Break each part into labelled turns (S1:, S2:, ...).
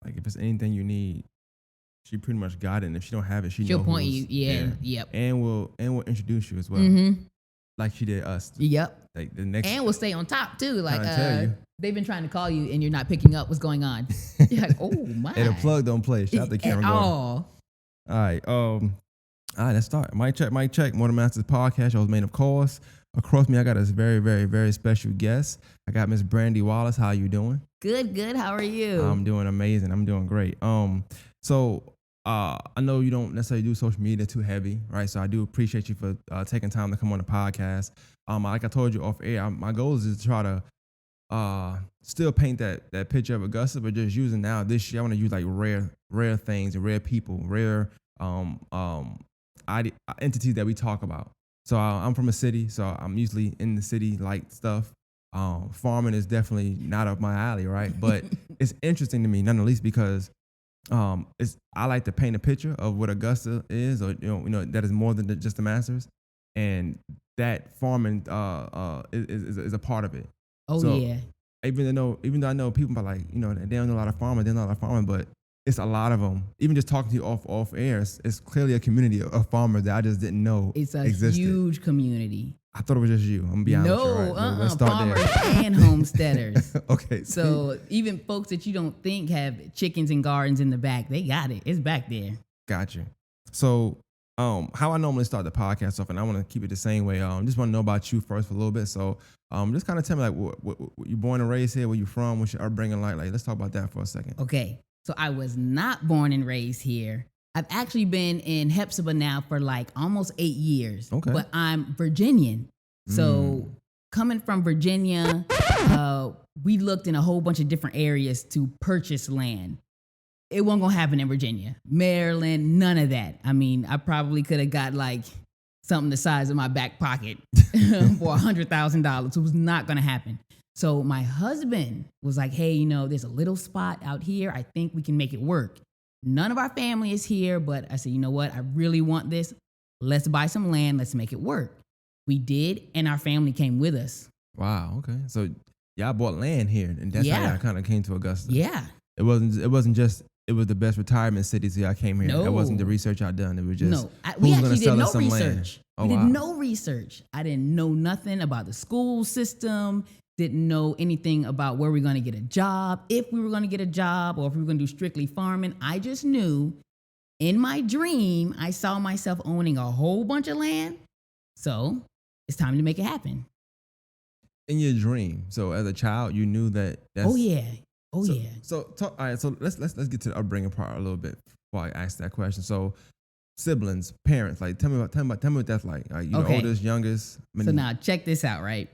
S1: Like if it's anything you need, she pretty much got it. And if she don't have it,
S2: she'll point you. Yeah. Yep.
S1: And will introduce you as well, like she did us.
S2: Yep.
S1: Like the next,
S2: and will stay on top too. Like they've been trying to call you and you're not picking up. What's going on? You're like, oh my.
S1: And the plug don't play. Shout out to Cameron. All right. Let's start. Mic check. Morning Masters podcast. I was made of course. Across me, I got this very, very, very special guest. I got Miss Brandi Wallace. How you doing?
S2: Good. How are you?
S1: I'm doing amazing. I'm doing great. So I know you don't necessarily do social media too heavy, right? So I do appreciate you for taking time to come on the podcast. Like I told you off air, my goal is to try to still paint that picture of Augusta, but just using now this year, I want to use like rare things and rare people, rare entities that we talk about. So I'm from a city, so I'm usually in the city like stuff. Farming is definitely not up my alley, right? But it's interesting to me, none the least, because I like to paint a picture of what Augusta is, or you know that is more than just the Masters, and that farming is a part of it.
S2: Oh so, yeah.
S1: Even though I know people are like, they don't know a lot of farming, but it's a lot of them. Even just talking to you off air, it's clearly a community of farmers that I just didn't know existed.
S2: It's a huge community.
S1: I thought it was just you. I'm gonna be honest.
S2: No,
S1: right? Let's start
S2: farmers
S1: there.
S2: and homesteaders.
S1: Okay.
S2: So even folks that you don't think have chickens and gardens in the back, they got it. It's back there.
S1: Gotcha. So, how I normally start the podcast off, and I want to keep it the same way. Just want to know about you first for a little bit. So, just kind of tell me like, what you born and raised here? Where you from? What's your upbringing like? Like, let's talk about that for a second.
S2: Okay. So I was not born and raised here. I've actually been in Hepzibah now for like almost 8 years.
S1: Okay.
S2: But I'm Virginian. So coming from Virginia, we looked in a whole bunch of different areas to purchase land. It wasn't going to happen in Virginia, Maryland, none of that. I mean, I probably could have got like something the size of my back pocket for $100,000. It was not going to happen. So my husband was like, hey, there's a little spot out here. I think we can make it work. None of our family is here, but I said, you know what? I really want this. Let's buy some land. Let's make it work. We did, and our family came with us.
S1: Wow. Okay. So y'all bought land here, and that's how y'all kind of came to Augusta.
S2: Yeah.
S1: It wasn't just it was the best retirement city, so y'all came here.
S2: No.
S1: It wasn't the research y'all done. It was just
S2: we actually did no research.
S1: Land?
S2: We did no research. I didn't know nothing about the school system. Didn't know anything about where we're going to get a job, if we were going to get a job, or if we were going to do strictly farming. I just knew in my dream, I saw myself owning a whole bunch of land. So it's time to make it happen.
S1: In your dream. So as a child, you knew that.
S2: Oh yeah.
S1: So all right. So let's get to the upbringing part a little bit before I ask that question. So siblings, parents, like tell me what that's like. You the oldest, youngest.
S2: So now check this out, right?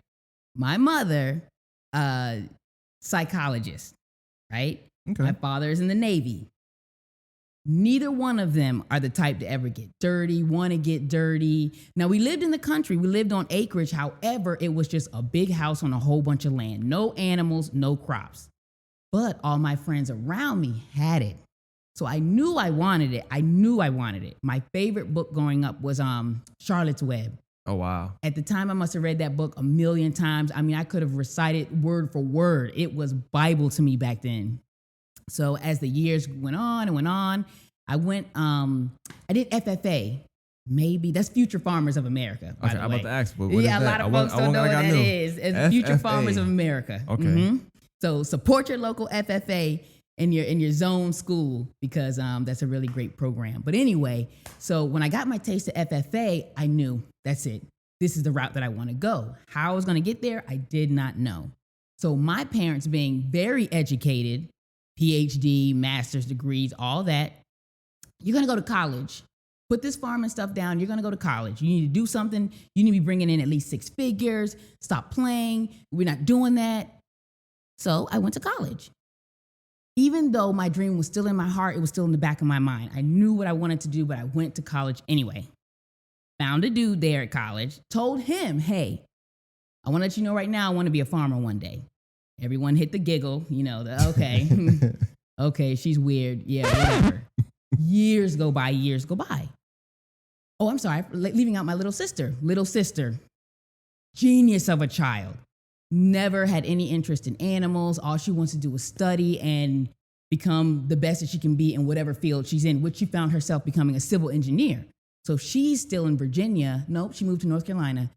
S2: My mother, psychologist, right?
S1: Okay.
S2: My father is in the Navy. Neither one of them are the type to ever get dirty, want to get dirty. Now, we lived in the country. We lived on acreage. However, it was just a big house on a whole bunch of land. No animals, no crops. But all my friends around me had it. So I knew I wanted it. My favorite book growing up was Charlotte's Web.
S1: Oh, wow.
S2: At the time, I must have read that book a million times. I mean, I could have recited word for word. It was Bible to me back then. So as the years went on, I did FFA. Maybe that's Future Farmers of America.
S1: Okay, I'm about to ask, but
S2: a lot of folks don't know what that is. It's Future Farmers of America.
S1: Okay.
S2: Mm-hmm. So support your local FFA in your zone school because that's a really great program. But anyway, so when I got my taste of FFA, I knew that's it. This is the route that I want to go. How I was going to get there, I did not know. So my parents being very educated, PhD, master's degrees, all that, you're going to go to college. Put this farming stuff down. You're going to go to college. You need to do something. You need to be bringing in at least 6 figures. Stop playing. We're not doing that. So I went to college. Even though my dream was still in my heart, it was still in the back of my mind. I knew what I wanted to do, but I went to college anyway. Found a dude there at college, told him, hey, I want to let you know right now, I want to be a farmer one day. Everyone hit the giggle, okay. Okay, she's weird. Yeah, whatever. Years go by. Oh, I'm sorry, leaving out my little sister. Genius of a child. Never had any interest in animals. All she wants to do is study and become the best that she can be in whatever field she's in, which she found herself becoming a civil engineer. So she's still in Virginia. Nope, she moved to North Carolina.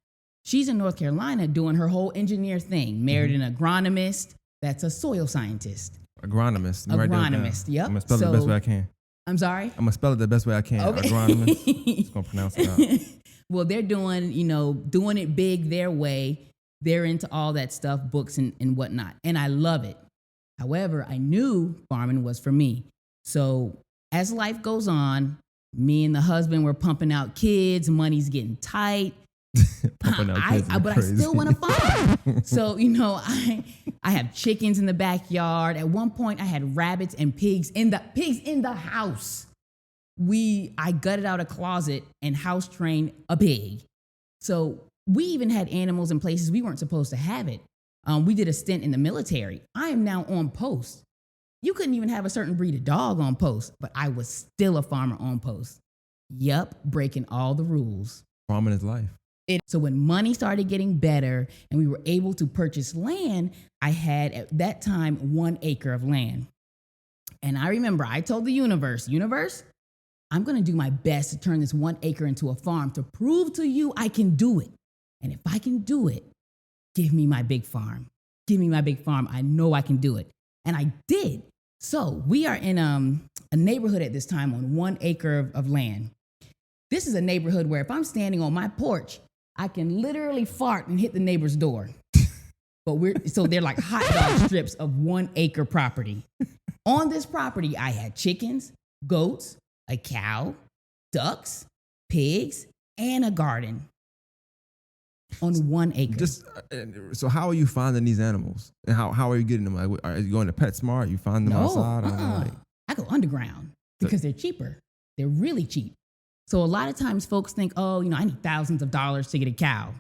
S2: She's in North Carolina doing her whole engineer thing, married an agronomist that's a soil scientist.
S1: Agronomist.
S2: Agronomist, yep.
S1: I'm going to spell it the best way I can.
S2: I'm sorry?
S1: I'm going to spell it the best way I can.
S2: Okay.
S1: Agronomist. Just going to pronounce it out.
S2: Well, they're doing, doing it big their way. They're into all that stuff, books and whatnot. And I love it. However, I knew farming was for me. So as life goes on, me and the husband were pumping out kids, money's getting tight.
S1: Pumping out kids is
S2: but
S1: crazy.
S2: I still want to farm. So, I have chickens in the backyard. At one point, I had rabbits and pigs in the house. I gutted out a closet and house trained a pig. So we even had animals in places we weren't supposed to have it. We did a stint in the military. I am now on post. You couldn't even have a certain breed of dog on post, but I was still a farmer on post. Yup, breaking all the rules.
S1: Farming is life.
S2: So when money started getting better and we were able to purchase land, I had at that time 1 acre of land. And I remember I told the universe, I'm going to do my best to turn this 1 acre into a farm to prove to you I can do it. And if I can do it, give me my big farm. Give me my big farm. I know I can do it. And I did. So we are in a neighborhood at this time on 1 acre of land. This is a neighborhood where if I'm standing on my porch, I can literally fart and hit the neighbor's door. So they're like hot dog strips of 1 acre property. On this property, I had chickens, goats, a cow, ducks, pigs, and a garden on 1 acre.
S1: So how are you finding these animals? And how are you getting them? Like, are you going to PetSmart? You find them outside?
S2: I go underground because they're cheaper. They're really cheap. So a lot of times folks think, I need thousands of dollars to get a cow.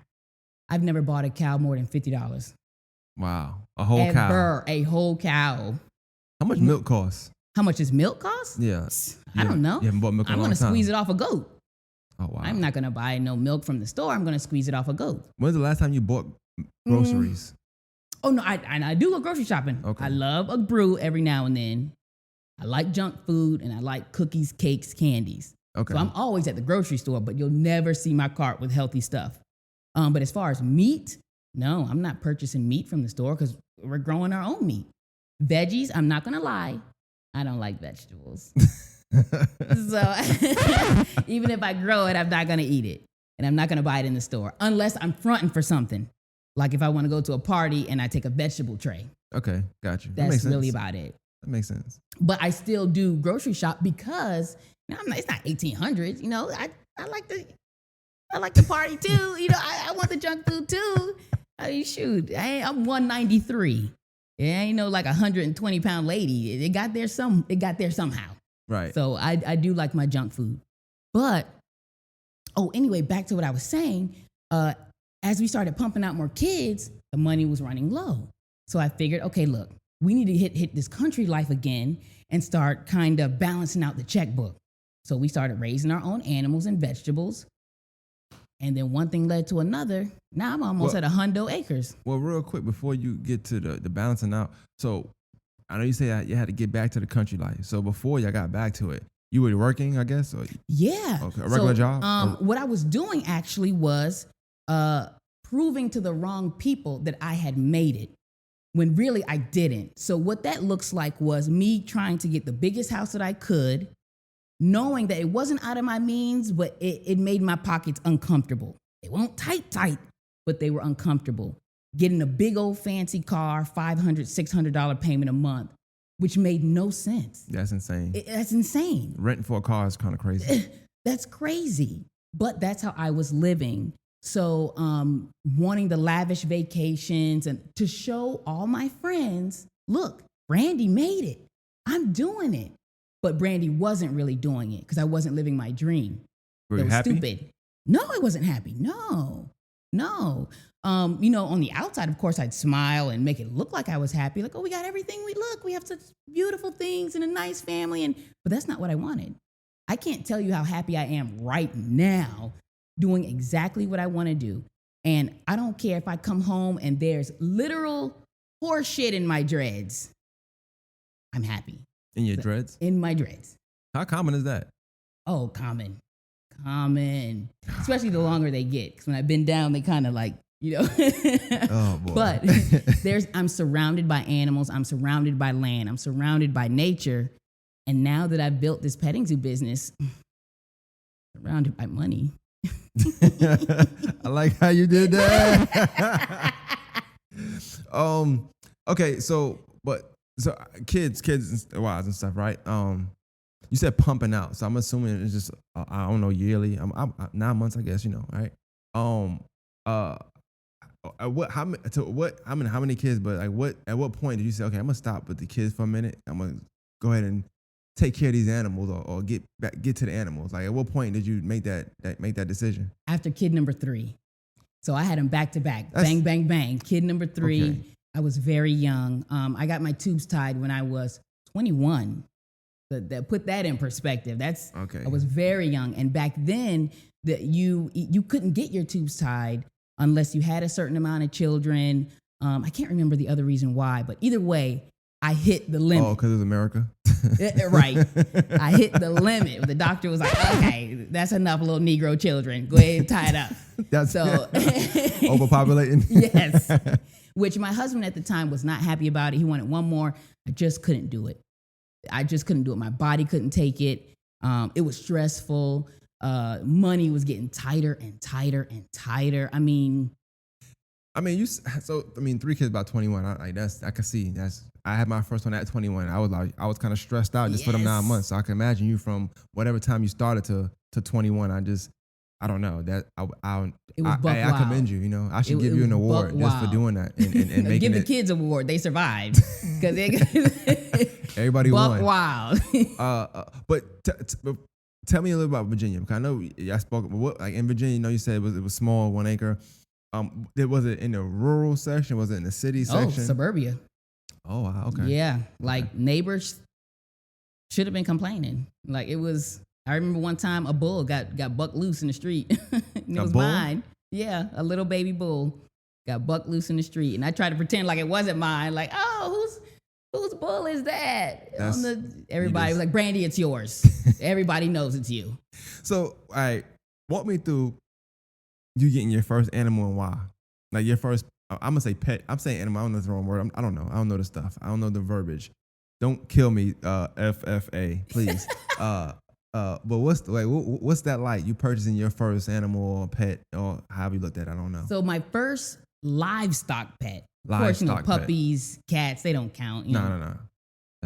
S2: I've never bought a cow more than $50.
S1: Wow. A whole cow.
S2: A whole cow.
S1: How much milk costs?
S2: How much does milk cost?
S1: Yeah.
S2: I don't know.
S1: You haven't bought milk in a long time.
S2: I'm going to squeeze it off a goat.
S1: Oh, wow.
S2: I'm not going to buy no milk from the store. I'm going to squeeze it off a goat.
S1: When's the last time you bought groceries?
S2: Oh, no, I do go grocery shopping.
S1: Okay.
S2: I love a brew every now and then. I like junk food, and I like cookies, cakes, candies.
S1: Okay.
S2: So I'm always at the grocery store, but you'll never see my cart with healthy stuff. But as far as meat, no, I'm not purchasing meat from the store because we're growing our own meat. Veggies, I'm not going to lie. I don't like vegetables. So even if I grow it, I'm not going to eat it. And I'm not going to buy it in the store unless I'm fronting for something. Like if I want to go to a party and I take a vegetable tray.
S1: Okay, got you.
S2: That's really about it.
S1: That makes sense.
S2: But I still do grocery shop because it's not 1800s. I like to party too. I want the junk food too. I mean, shoot, I'm 193. It ain't like 120-pound lady. It got there somehow.
S1: Right.
S2: So I do like my junk food. But anyway, back to what I was saying. As we started pumping out more kids, the money was running low. So I figured, okay, look, we need to hit this country life again and start kind of balancing out the checkbook. So we started raising our own animals and vegetables. And then one thing led to another. Now I'm almost at 100 acres.
S1: Well, real quick, before you get to the balancing out. So I know you say you had to get back to the country life. So before you got back to it, you were working, I guess? Or,
S2: yeah.
S1: Okay, a regular job?
S2: What I was doing actually was proving to the wrong people that I had made it when really I didn't. So what that looks like was me trying to get the biggest house that I could, knowing that it wasn't out of my means, but it made my pockets uncomfortable. They weren't tight, but they were uncomfortable. Getting a big old fancy car, $500, $600 payment a month, which made no sense.
S1: That's insane.
S2: That's insane.
S1: Renting for a car is kind of crazy.
S2: That's crazy. But that's how I was living. So wanting the lavish vacations and to show all my friends, look, Brandi made it. I'm doing it. But Brandi wasn't really doing it because I wasn't living my dream.
S1: Were you happy?
S2: Stupid. No, I wasn't happy. No. On the outside, of course, I'd smile and make it look like I was happy. Like, we got everything we have such beautiful things and a nice family. But that's not what I wanted. I can't tell you how happy I am right now doing exactly what I want to do. And I don't care if I come home and there's literal horse shit in my dreads. I'm happy.
S1: In your dreads?
S2: In my dreads.
S1: How common is that?
S2: Oh, common. Especially the longer they get. Because when I bend down, they kind of like,
S1: Oh boy.
S2: But I'm surrounded by animals. I'm surrounded by land. I'm surrounded by nature. And now that I've built this petting zoo business, surrounded by money.
S1: I like how you did that. Okay, so kids and wives and stuff, right? You said pumping out, so I'm assuming it's just I don't know, yearly. I'm 9 months, I guess, right? How many kids? But like, at what point did you say, okay, I'm gonna stop with the kids for a minute. I'm gonna go ahead and take care of these animals, or get to the animals. Like, at what point did you make that decision?
S2: After kid number 3, so I had them back to back, bang, bang, bang. Kid number 3, okay. I was very young. I got my tubes tied when I was 21. So put that in perspective. Okay. I was very young, and back then you couldn't get your tubes tied unless you had a certain amount of children. I can't remember the other reason why, but either way, I hit the limit.
S1: Oh, because it was America?
S2: Right. I hit the limit. The doctor was like, okay, that's enough little Negro children. Go ahead and tie it up.
S1: That's so overpopulating?
S2: Yes. Which my husband at the time was not happy about it. He wanted one more. I just couldn't do it. My body couldn't take it. It was stressful. Money was getting tighter and tighter and tighter. I mean,
S1: 3 kids by 21. I can see I had my first one at 21. I was kind of stressed out just for them 9 months. So I can imagine you from whatever time you started to 21. I don't know that I commend you. I should give you an award just for doing that and making
S2: give the kids an award. They survived because
S1: everybody won.
S2: Wild.
S1: But tell me a little about Virginia, because I know I spoke. Like in Virginia, you said it was small, 1 acre. Was it in the rural section? Was it in the city section?
S2: Oh, suburbia.
S1: Oh, wow. Okay.
S2: Yeah. Like neighbors should have been complaining. Like it was, I remember one time a bull got bucked loose in the street. And it was mine. Yeah. A little baby bull got bucked loose in the street. And I tried to pretend like it wasn't mine. Like, oh, whose bull is that? Everybody was like, Brandi, it's yours. Everybody knows it's you.
S1: So, all right, walk me through you getting your first animal and why. Like your first, I'm going to say pet. I'm saying animal. I don't know the wrong word. I don't know. I don't know the stuff. I don't know the verbiage. Don't kill me, FFA, please. But what's that like? You purchasing your first animal or pet, or however you looked at it? I don't know.
S2: So my first livestock pet. Of course, puppies, cats, they don't count.
S1: No.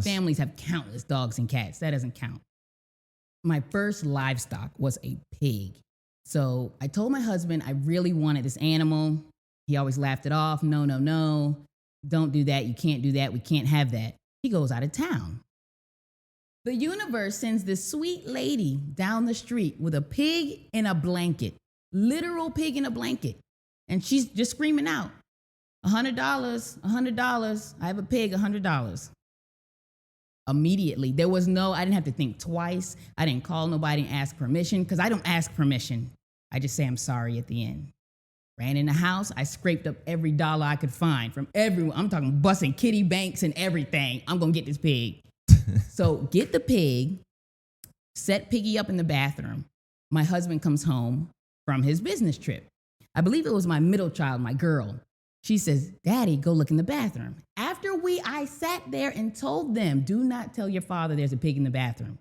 S2: Families have countless dogs and cats. That doesn't count. My first livestock was a pig. So I told my husband I really wanted this animal. He always laughed it off. No. Don't do that. You can't do that. We can't have that. He goes out of town. The universe sends this sweet lady down the street with a pig in a blanket, literal pig in a blanket. And she's just screaming out, $100. I have a pig, $100. Immediately. I didn't have to think twice. I didn't call nobody and ask permission, because I don't ask permission. I just say I'm sorry at the end. Ran in the house. I scraped up every dollar I could find from everyone. I'm talking busting kitty banks and everything. I'm going to get this pig. So get the pig, set Piggy up in the bathroom. My husband comes home from his business trip. I believe it was my middle child, my girl. She says, Daddy, go look in the bathroom. After I sat there and told them, do not tell your father there's a pig in the bathroom.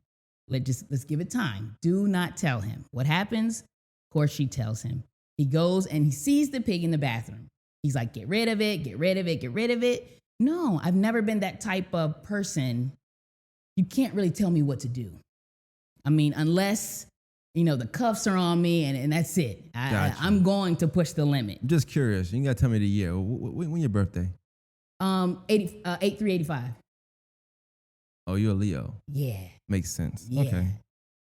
S2: Let's give it time. Do not tell him. What happens? Of course, she tells him. He goes and he sees the pig in the bathroom. He's like, get rid of it, get rid of it, get rid of it. No, I've never been that type of person. You can't really tell me what to do. I mean, unless, the cuffs are on me and that's it. I'm going to push the limit.
S1: I'm just curious. You got to tell me the year. When your birthday?
S2: 8385.
S1: Oh, you're a Leo.
S2: Yeah.
S1: Makes sense.
S2: Yeah.
S1: Okay.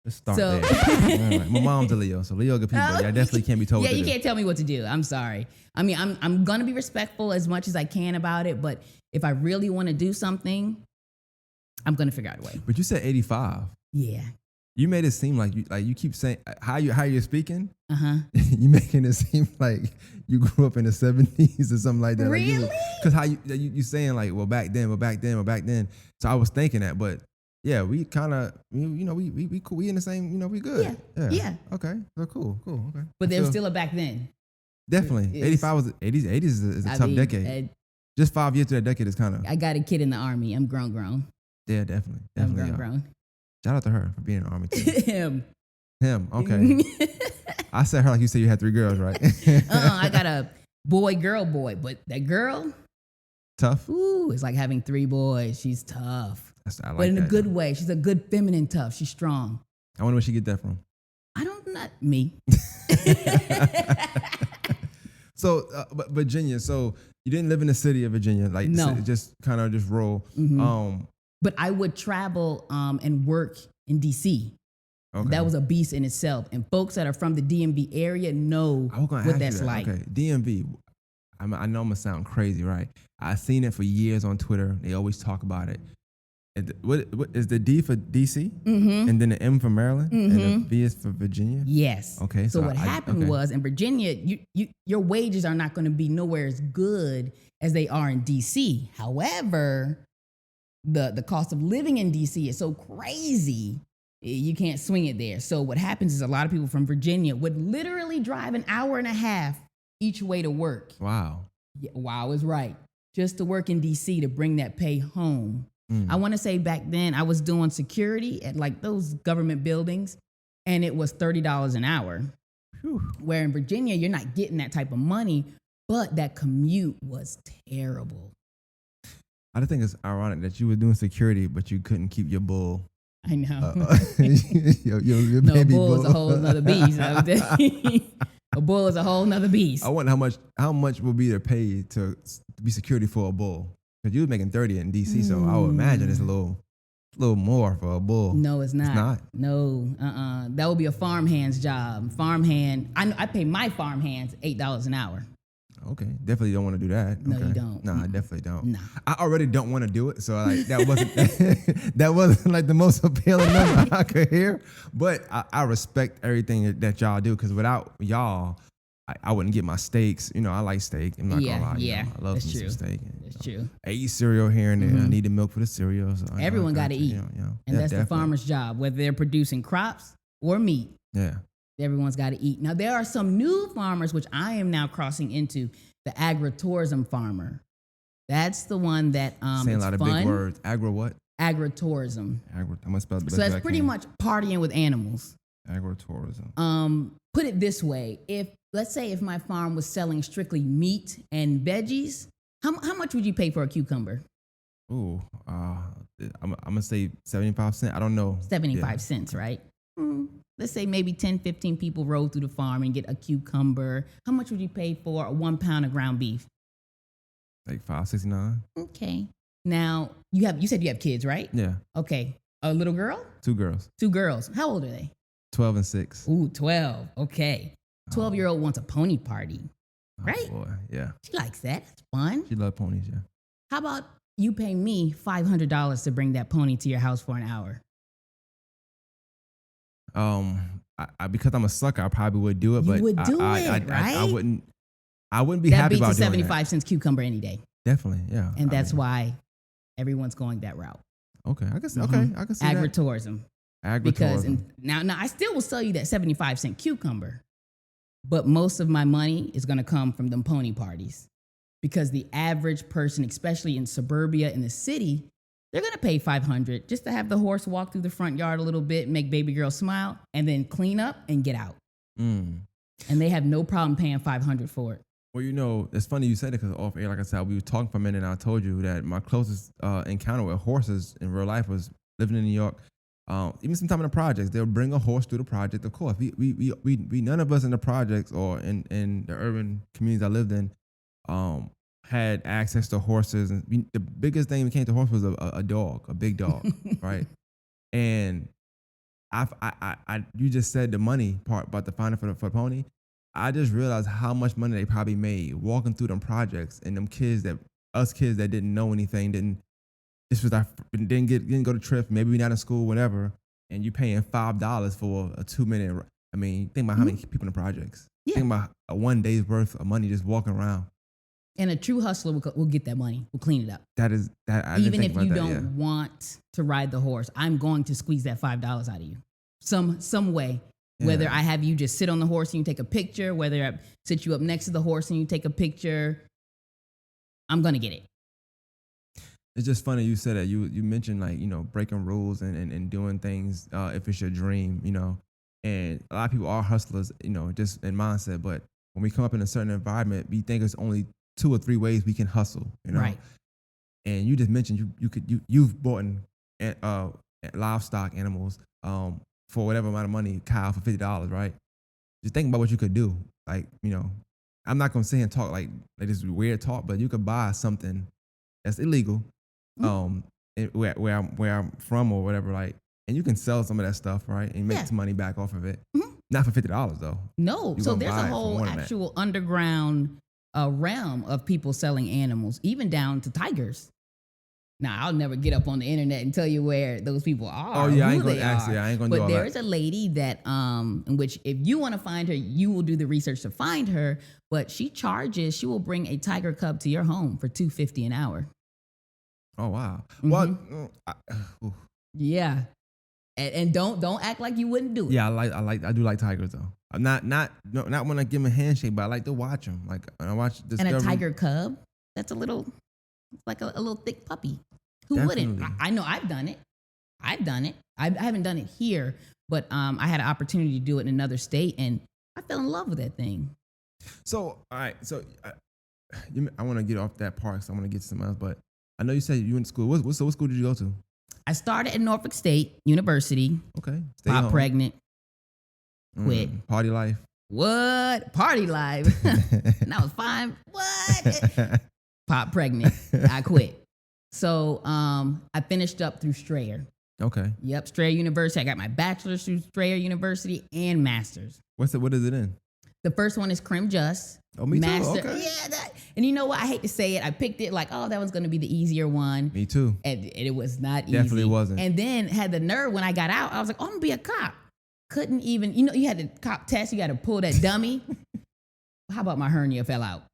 S1: Let's start there. All right. My mom's a Leo, so Leo good people. I definitely can't be told what to do.
S2: You can't tell me what to do. I'm sorry. I mean, I'm going to be respectful as much as I can about it, but if I really want to do something, I'm going to figure out a way.
S1: But you said 85.
S2: Yeah.
S1: You made it seem like you keep saying how you're speaking.
S2: You
S1: making it seem like you grew up in the 70s or something like that.
S2: Really?
S1: Because how you saying like, well back then. So I was thinking that, but Yeah, we kind of, we cool. We in the same, we good.
S2: Yeah.
S1: Okay, so cool. Okay.
S2: But
S1: I
S2: there was
S1: feel-
S2: still a back then.
S1: definitely
S2: it's-
S1: 85 was 80s is a tough decade. Just 5 years to that decade is kind of
S2: I got a kid in the Army. I'm grown.
S1: yeah, definitely.
S2: I'm
S1: Yeah.
S2: grown.
S1: Shout out to her for being in the Army too.
S2: Him.
S1: Okay. I said her like you said you had 3 girls, right?
S2: I got a boy, but that girl,
S1: Tough.
S2: ooh, it's like having 3 boys. She's tough.
S1: I like
S2: but in
S1: that,
S2: a good
S1: though.
S2: way. She's a good feminine tough. She's strong.
S1: I wonder where she get that from.
S2: I don't not me.
S1: So, but Virginia. So you didn't live in the city of Virginia, like
S2: No.
S1: just kind of just roll.
S2: But I would travel and work in DC.
S1: Okay.
S2: That was a beast in itself. And folks that are from the DMV area know
S1: I was gonna
S2: what
S1: ask you
S2: that's
S1: that.
S2: like.
S1: Okay, DMV. I know I'm gonna sound crazy, right? I've seen it for years on Twitter. They always talk about it. What is the D for DC, and then the M for Maryland, and the V is for Virginia?
S2: Yes.
S1: Okay.
S2: So what happened was in Virginia, your wages are not going to be nowhere as good as they are in DC. However, the cost of living in DC is so crazy, you can't swing it there. So what happens is a lot of people from Virginia would literally drive an hour and a half each way to work.
S1: Wow.
S2: Yeah, wow is right. Just to work in DC to bring that pay home. I want to say back then I was doing security at like those government buildings, and it was $30 an hour.
S1: Whew.
S2: Where in Virginia, you're not getting that type of money, but that commute was terrible.
S1: I just think it's ironic that you were doing security, but you couldn't keep your bull.
S2: I know.
S1: Your
S2: No,
S1: baby
S2: bull is
S1: bull.
S2: a whole nother beast. A bull is a whole nother beast.
S1: I wonder how much would be to pay to be security for a bull? Because you were making 30 in DC, so I would imagine it's a little more for a bull.
S2: No, it's not.
S1: It's not?
S2: No, that would be a farmhand's job. Farmhand, I pay my farmhands $8 an hour.
S1: Okay, definitely don't want to do that.
S2: No,
S1: okay.
S2: you don't.
S1: No, I definitely don't.
S2: No.
S1: I already don't want to do it, so like that wasn't like the most appealing number I could hear. But I respect everything that y'all do, because without y'all, I wouldn't get my steaks. I like steak. I'm not gonna lie.
S2: Yeah,
S1: I love
S2: that's
S1: some
S2: true.
S1: steak.
S2: That's true.
S1: I eat cereal here and there. I need the milk for the cereal. So
S2: Everyone got to eat,
S1: Yeah,
S2: and that's
S1: definitely.
S2: the farmer's job, whether they're producing crops or meat.
S1: Yeah.
S2: Everyone's got to eat. Now, there are some new farmers, which I am now crossing into, the agritourism farmer. That's the one that
S1: Saying
S2: it's
S1: a lot of
S2: fun.
S1: big words. Agro what?
S2: Agritourism.
S1: I'm gonna spell it the
S2: So
S1: best way
S2: that's
S1: I
S2: pretty
S1: can.
S2: much partying with animals.
S1: Agritourism.
S2: Put it this way: let's say if my farm was selling strictly meat and veggies, how much would you pay for a cucumber?
S1: Ooh, I'm gonna say 75 cents. I don't know.
S2: 75 cents, right? Let's say maybe 10, 15 people roll through the farm and get a cucumber. How much would you pay for 1 pound of ground beef?
S1: Like $5.69.
S2: Okay. Now, you said you have kids, right?
S1: Yeah,
S2: Okay. A little girl?
S1: 2 girls,
S2: 2 girls. How old are they?
S1: 12 and 6.
S2: Ooh, 12. Okay. 12-year-old wants a pony party. Right?
S1: Oh boy, yeah.
S2: She likes that. That's fun.
S1: She loves ponies. Yeah.
S2: How about you pay me $500 to bring that pony to your house for an hour?
S1: Because I'm a sucker, I probably would do it.
S2: You
S1: but
S2: would do
S1: I
S2: it, right?
S1: I wouldn't be
S2: That
S1: happy
S2: beats a
S1: about doing
S2: 75 cents cucumber any day.
S1: that. Definitely, yeah.
S2: And
S1: I
S2: that's
S1: mean,
S2: why everyone's going that route.
S1: Okay, I guess. Okay, I can see
S2: Agritourism.
S1: that.
S2: Because
S1: Agritourism.
S2: now I still will sell you that 75 cent cucumber, but most of my money is going to come from them pony parties, because the average person, especially in suburbia in the city, they're going to pay $500 just to have the horse walk through the front yard a little bit, make baby girl smile, and then clean up and get out. And they have no problem paying $500 for it.
S1: Well, it's funny you said it, because off air, like I said, we were talking for a minute, and I told you that my closest encounter with horses in real life was living in New York. Even sometime in the projects, they'll bring a horse through the project. Of course, we none of us in the projects or in the urban communities I lived in had access to horses. And the biggest thing we came to horse was a dog, a big dog, right? And you just said the money part about the finding for the pony. I just realized how much money they probably made walking through them projects, and them kids that didn't know anything, didn't go to trips, maybe we not in school, whatever, and you paying $5 for a 2-minute. I mean, think about how many people in the projects.
S2: Yeah.
S1: Think about a 1 day's worth of money just walking around.
S2: And a true hustler will get that money. Will clean it up.
S1: That is that. I didn't
S2: Even
S1: think
S2: if
S1: about
S2: you
S1: that,
S2: don't want to ride the horse, I'm going to squeeze that $5 out of you, some way. Whether
S1: Yeah.
S2: I have you just sit on the horse and you take a picture, whether I sit you up next to the horse and you take a picture, I'm gonna get it.
S1: It's just funny you said that. You mentioned like, breaking rules and doing things if it's your dream, and a lot of people are hustlers, just in mindset. But when we come up in a certain environment, we think it's only 2 or 3 ways we can hustle,
S2: Right.
S1: And you just mentioned you've bought in livestock animals for whatever amount of money, cow for $50, right? Just think about what you could do. Like, I'm not gonna sit here and talk like this weird talk, but you could buy something that's illegal, where I'm from or whatever, like, and you can sell some of that stuff, right, and make some money back off of it. Not for $50 though.
S2: No.
S1: You
S2: So
S1: gonna
S2: there's
S1: buy
S2: a
S1: it for
S2: whole
S1: more than that.
S2: actual underground realm of people selling animals, even down to tigers. Now, I'll never get up on the internet and tell you where those people are.
S1: Oh yeah, I ain't
S2: who
S1: gonna
S2: they
S1: ask
S2: are.
S1: you. I ain't gonna
S2: But
S1: do all
S2: there's
S1: that.
S2: a lady that, in which if you want to find her, you will do the research to find her. But she will bring a tiger cub to your home for $2.50 an hour.
S1: Oh wow. What?
S2: Yeah, and don't act like you wouldn't do it.
S1: Yeah, I do like tigers though. I'm not when I give them a handshake, but I like to watch them. Like when I watch Discovery.
S2: And a tiger cub, that's like a little thick puppy. Who wouldn't?
S1: Definitely.
S2: I know I've done it. I haven't done it here, but I had an opportunity to do it in another state, and I fell in love with that thing.
S1: So all right, so I want to get off that part. So I want to get to something else, but I know you said you went to school. What school did you go to?
S2: I started at Norfolk State University.
S1: Okay, stay
S2: Got
S1: home.
S2: pregnant. Quit.
S1: Party life.
S2: What? Party life. And I was fine. What? Pop pregnant. I quit. So I finished up through Strayer.
S1: Okay.
S2: Yep, Strayer University. I got my bachelor's through Strayer University and master's.
S1: What is it in?
S2: The first one is Crim Just.
S1: Oh, me too.
S2: Master.
S1: Okay.
S2: Yeah, and you know what? I hate to say it. I picked it like, that was going to be the easier one.
S1: Me too.
S2: And it was not easy.
S1: Definitely wasn't.
S2: And then had the nerve when I got out. I was like, I'm going to be a cop. Couldn't even, you had the cop test. You got to pull that dummy. How about my hernia fell out?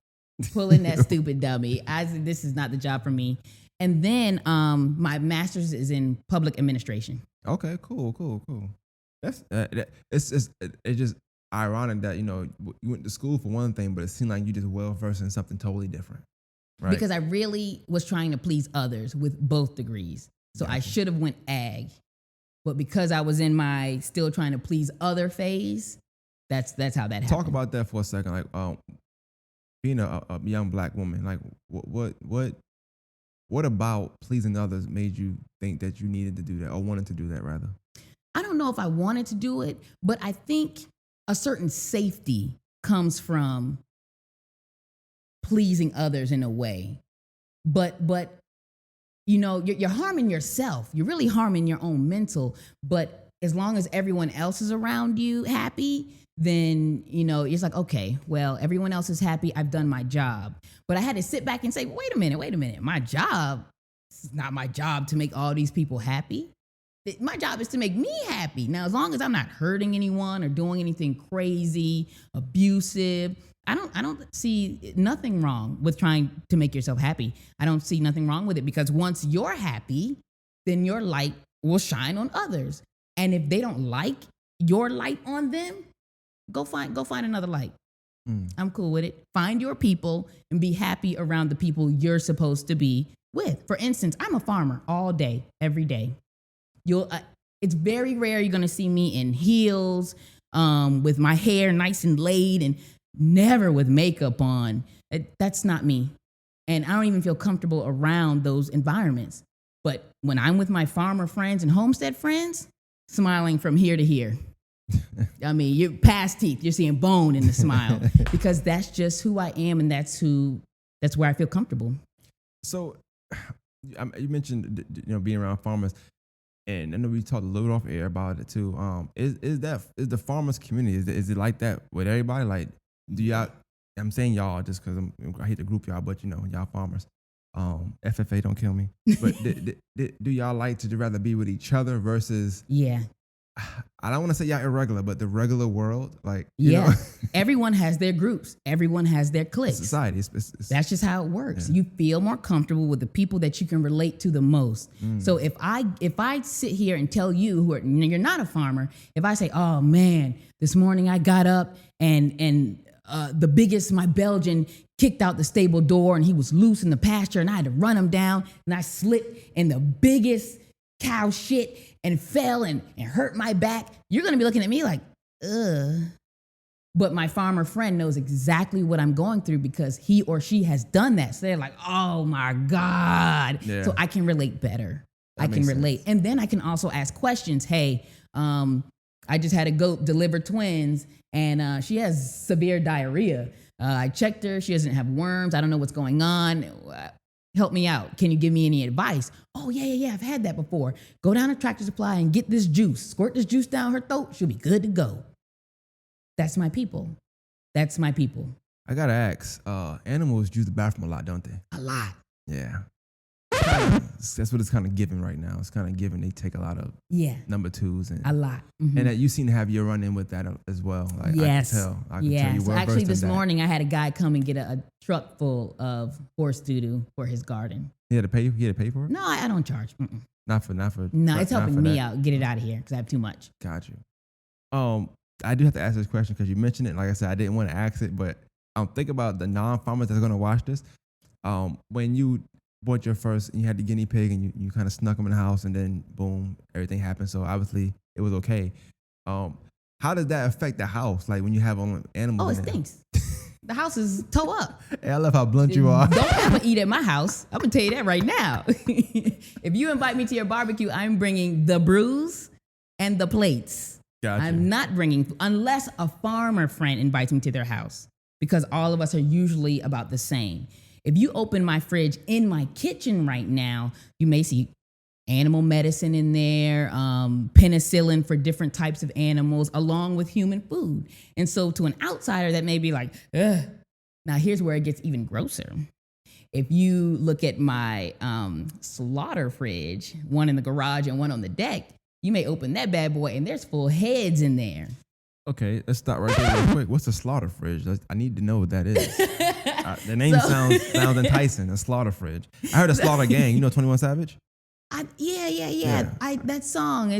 S2: Pulling that stupid dummy. I said, this is not the job for me. And then my master's is in public administration.
S1: Okay, cool. That's it's just ironic that you went to school for one thing, but it seemed like you just well versed in something totally different, right?
S2: Because I really was trying to please others with both degrees. So I should have went ag, but because I was in my still trying to please other phase, that's how that happened.
S1: Talk about that for a second, like being a young black woman, like what about pleasing others made you think that you needed to do that or wanted to do that rather?
S2: I don't know if I wanted to do it, but I think a certain safety comes from pleasing others in a way. But you're harming yourself. You're really harming your own mental. But as long as everyone else is around you happy, then, it's like, okay, well, everyone else is happy. I've done my job. But I had to sit back and say, wait a minute. My job, it's not my job to make all these people happy. My job is to make me happy. Now, as long as I'm not hurting anyone or doing anything crazy, abusive, I don't see nothing wrong with trying to make yourself happy. I don't see nothing wrong with it because once you're happy, then your light will shine on others. And if they don't like your light on them, go find another light. I'm cool with it. Find your people and be happy around the people you're supposed to be with. For instance, I'm a farmer all day, every day. It's very rare you're gonna see me in heels, with my hair nice and laid, and never with makeup on. That's not me, and I don't even feel comfortable around those environments. But when I'm with my farmer friends and homestead friends, smiling from here to here. I mean, you're past teeth. You're seeing bone in the smile because that's just who I am, and that's where I feel comfortable.
S1: So, you mentioned being around farmers, and I know we talked a little off air about it too. Is the farmers community? Is it like that with everybody? Like, do y'all? I'm saying y'all just because I hate to group y'all, but y'all farmers. FFA, don't kill me. But do y'all like to rather be with each other versus?
S2: Yeah.
S1: I don't want to say y'all irregular, but the regular world, like,
S2: Yeah. Everyone has their groups. Everyone has their cliques.
S1: society.
S2: That's just how it works.
S1: Yeah.
S2: You feel more comfortable with the people that you can relate to the most. So if I sit here and tell you you're not a farmer, if I say, oh man, this morning I got up and the biggest, my Belgian, kicked out the stable door and he was loose in the pasture and I had to run him down and I slipped in the biggest cow shit and fell and hurt my back, you're going to be looking at me like, ugh. But my farmer friend knows exactly what I'm going through because he or she has done that. So they're like, oh my God.
S1: Yeah.
S2: So I can relate better.
S1: That
S2: I can
S1: makes
S2: relate.
S1: sense.
S2: And then I can also ask questions. Hey, I just had a goat deliver twins and she has severe diarrhea. I checked her. She doesn't have worms. I don't know what's going on. Help me out. Can you give me any advice? Oh, yeah. I've had that before. Go down to Tractor Supply and get this juice. Squirt this juice down her throat. She'll be good to go. That's my people. That's my people.
S1: I gotta ask, animals use the bathroom a lot, don't they?
S2: A lot.
S1: Yeah. That's what it's kind of giving right now. It's kind of giving. They take a lot of
S2: Yeah.
S1: number twos and
S2: A lot. Mhm.
S1: and that you seem to have your run in with that as well. Like,
S2: Yes.
S1: I can tell you
S2: So
S1: well
S2: actually,
S1: versed in
S2: this
S1: that.
S2: morning I had a guy come and get a truck full of horse doo-doo for his garden.
S1: He had to pay. He had to pay for it.
S2: No, I don't charge. Mm-mm.
S1: Not for.
S2: No, it's
S1: not
S2: helping
S1: for
S2: me
S1: that.
S2: out. Get it out of here because I have too much.
S1: Got you. I do have to ask this question because you mentioned it. Like I said, I didn't want to ask it, but think about the non-farmers that's going to watch this. When you bought your first, and you had the guinea pig, and you kind of snuck them in the house, and then boom, everything happened. So obviously, it was okay. How does that affect the house? Like when you have animals?
S2: Oh, it
S1: in
S2: stinks. The house is toe up.
S1: Hey, I love how blunt you are.
S2: Don't ever eat at my house. I'm gonna tell you that right now. If you invite me to your barbecue, I'm bringing the brews and the plates.
S1: Gotcha.
S2: I'm not bringing, unless a farmer friend invites me to their house, because all of us are usually about the same. If you open my fridge in my kitchen right now, you may see animal medicine in there, penicillin for different types of animals, along with human food. And so to an outsider, that may be like, ugh. Now here's where it gets even grosser. If you look at my slaughter fridge, one in the garage and one on the deck, you may open that bad boy and there's full heads in there.
S1: Okay, let's stop right there real quick. What's a slaughter fridge? I need to know what that is. The name sounds enticing. A slaughter fridge. I heard a slaughter gang. You know 21 Savage?
S2: Yeah. That song,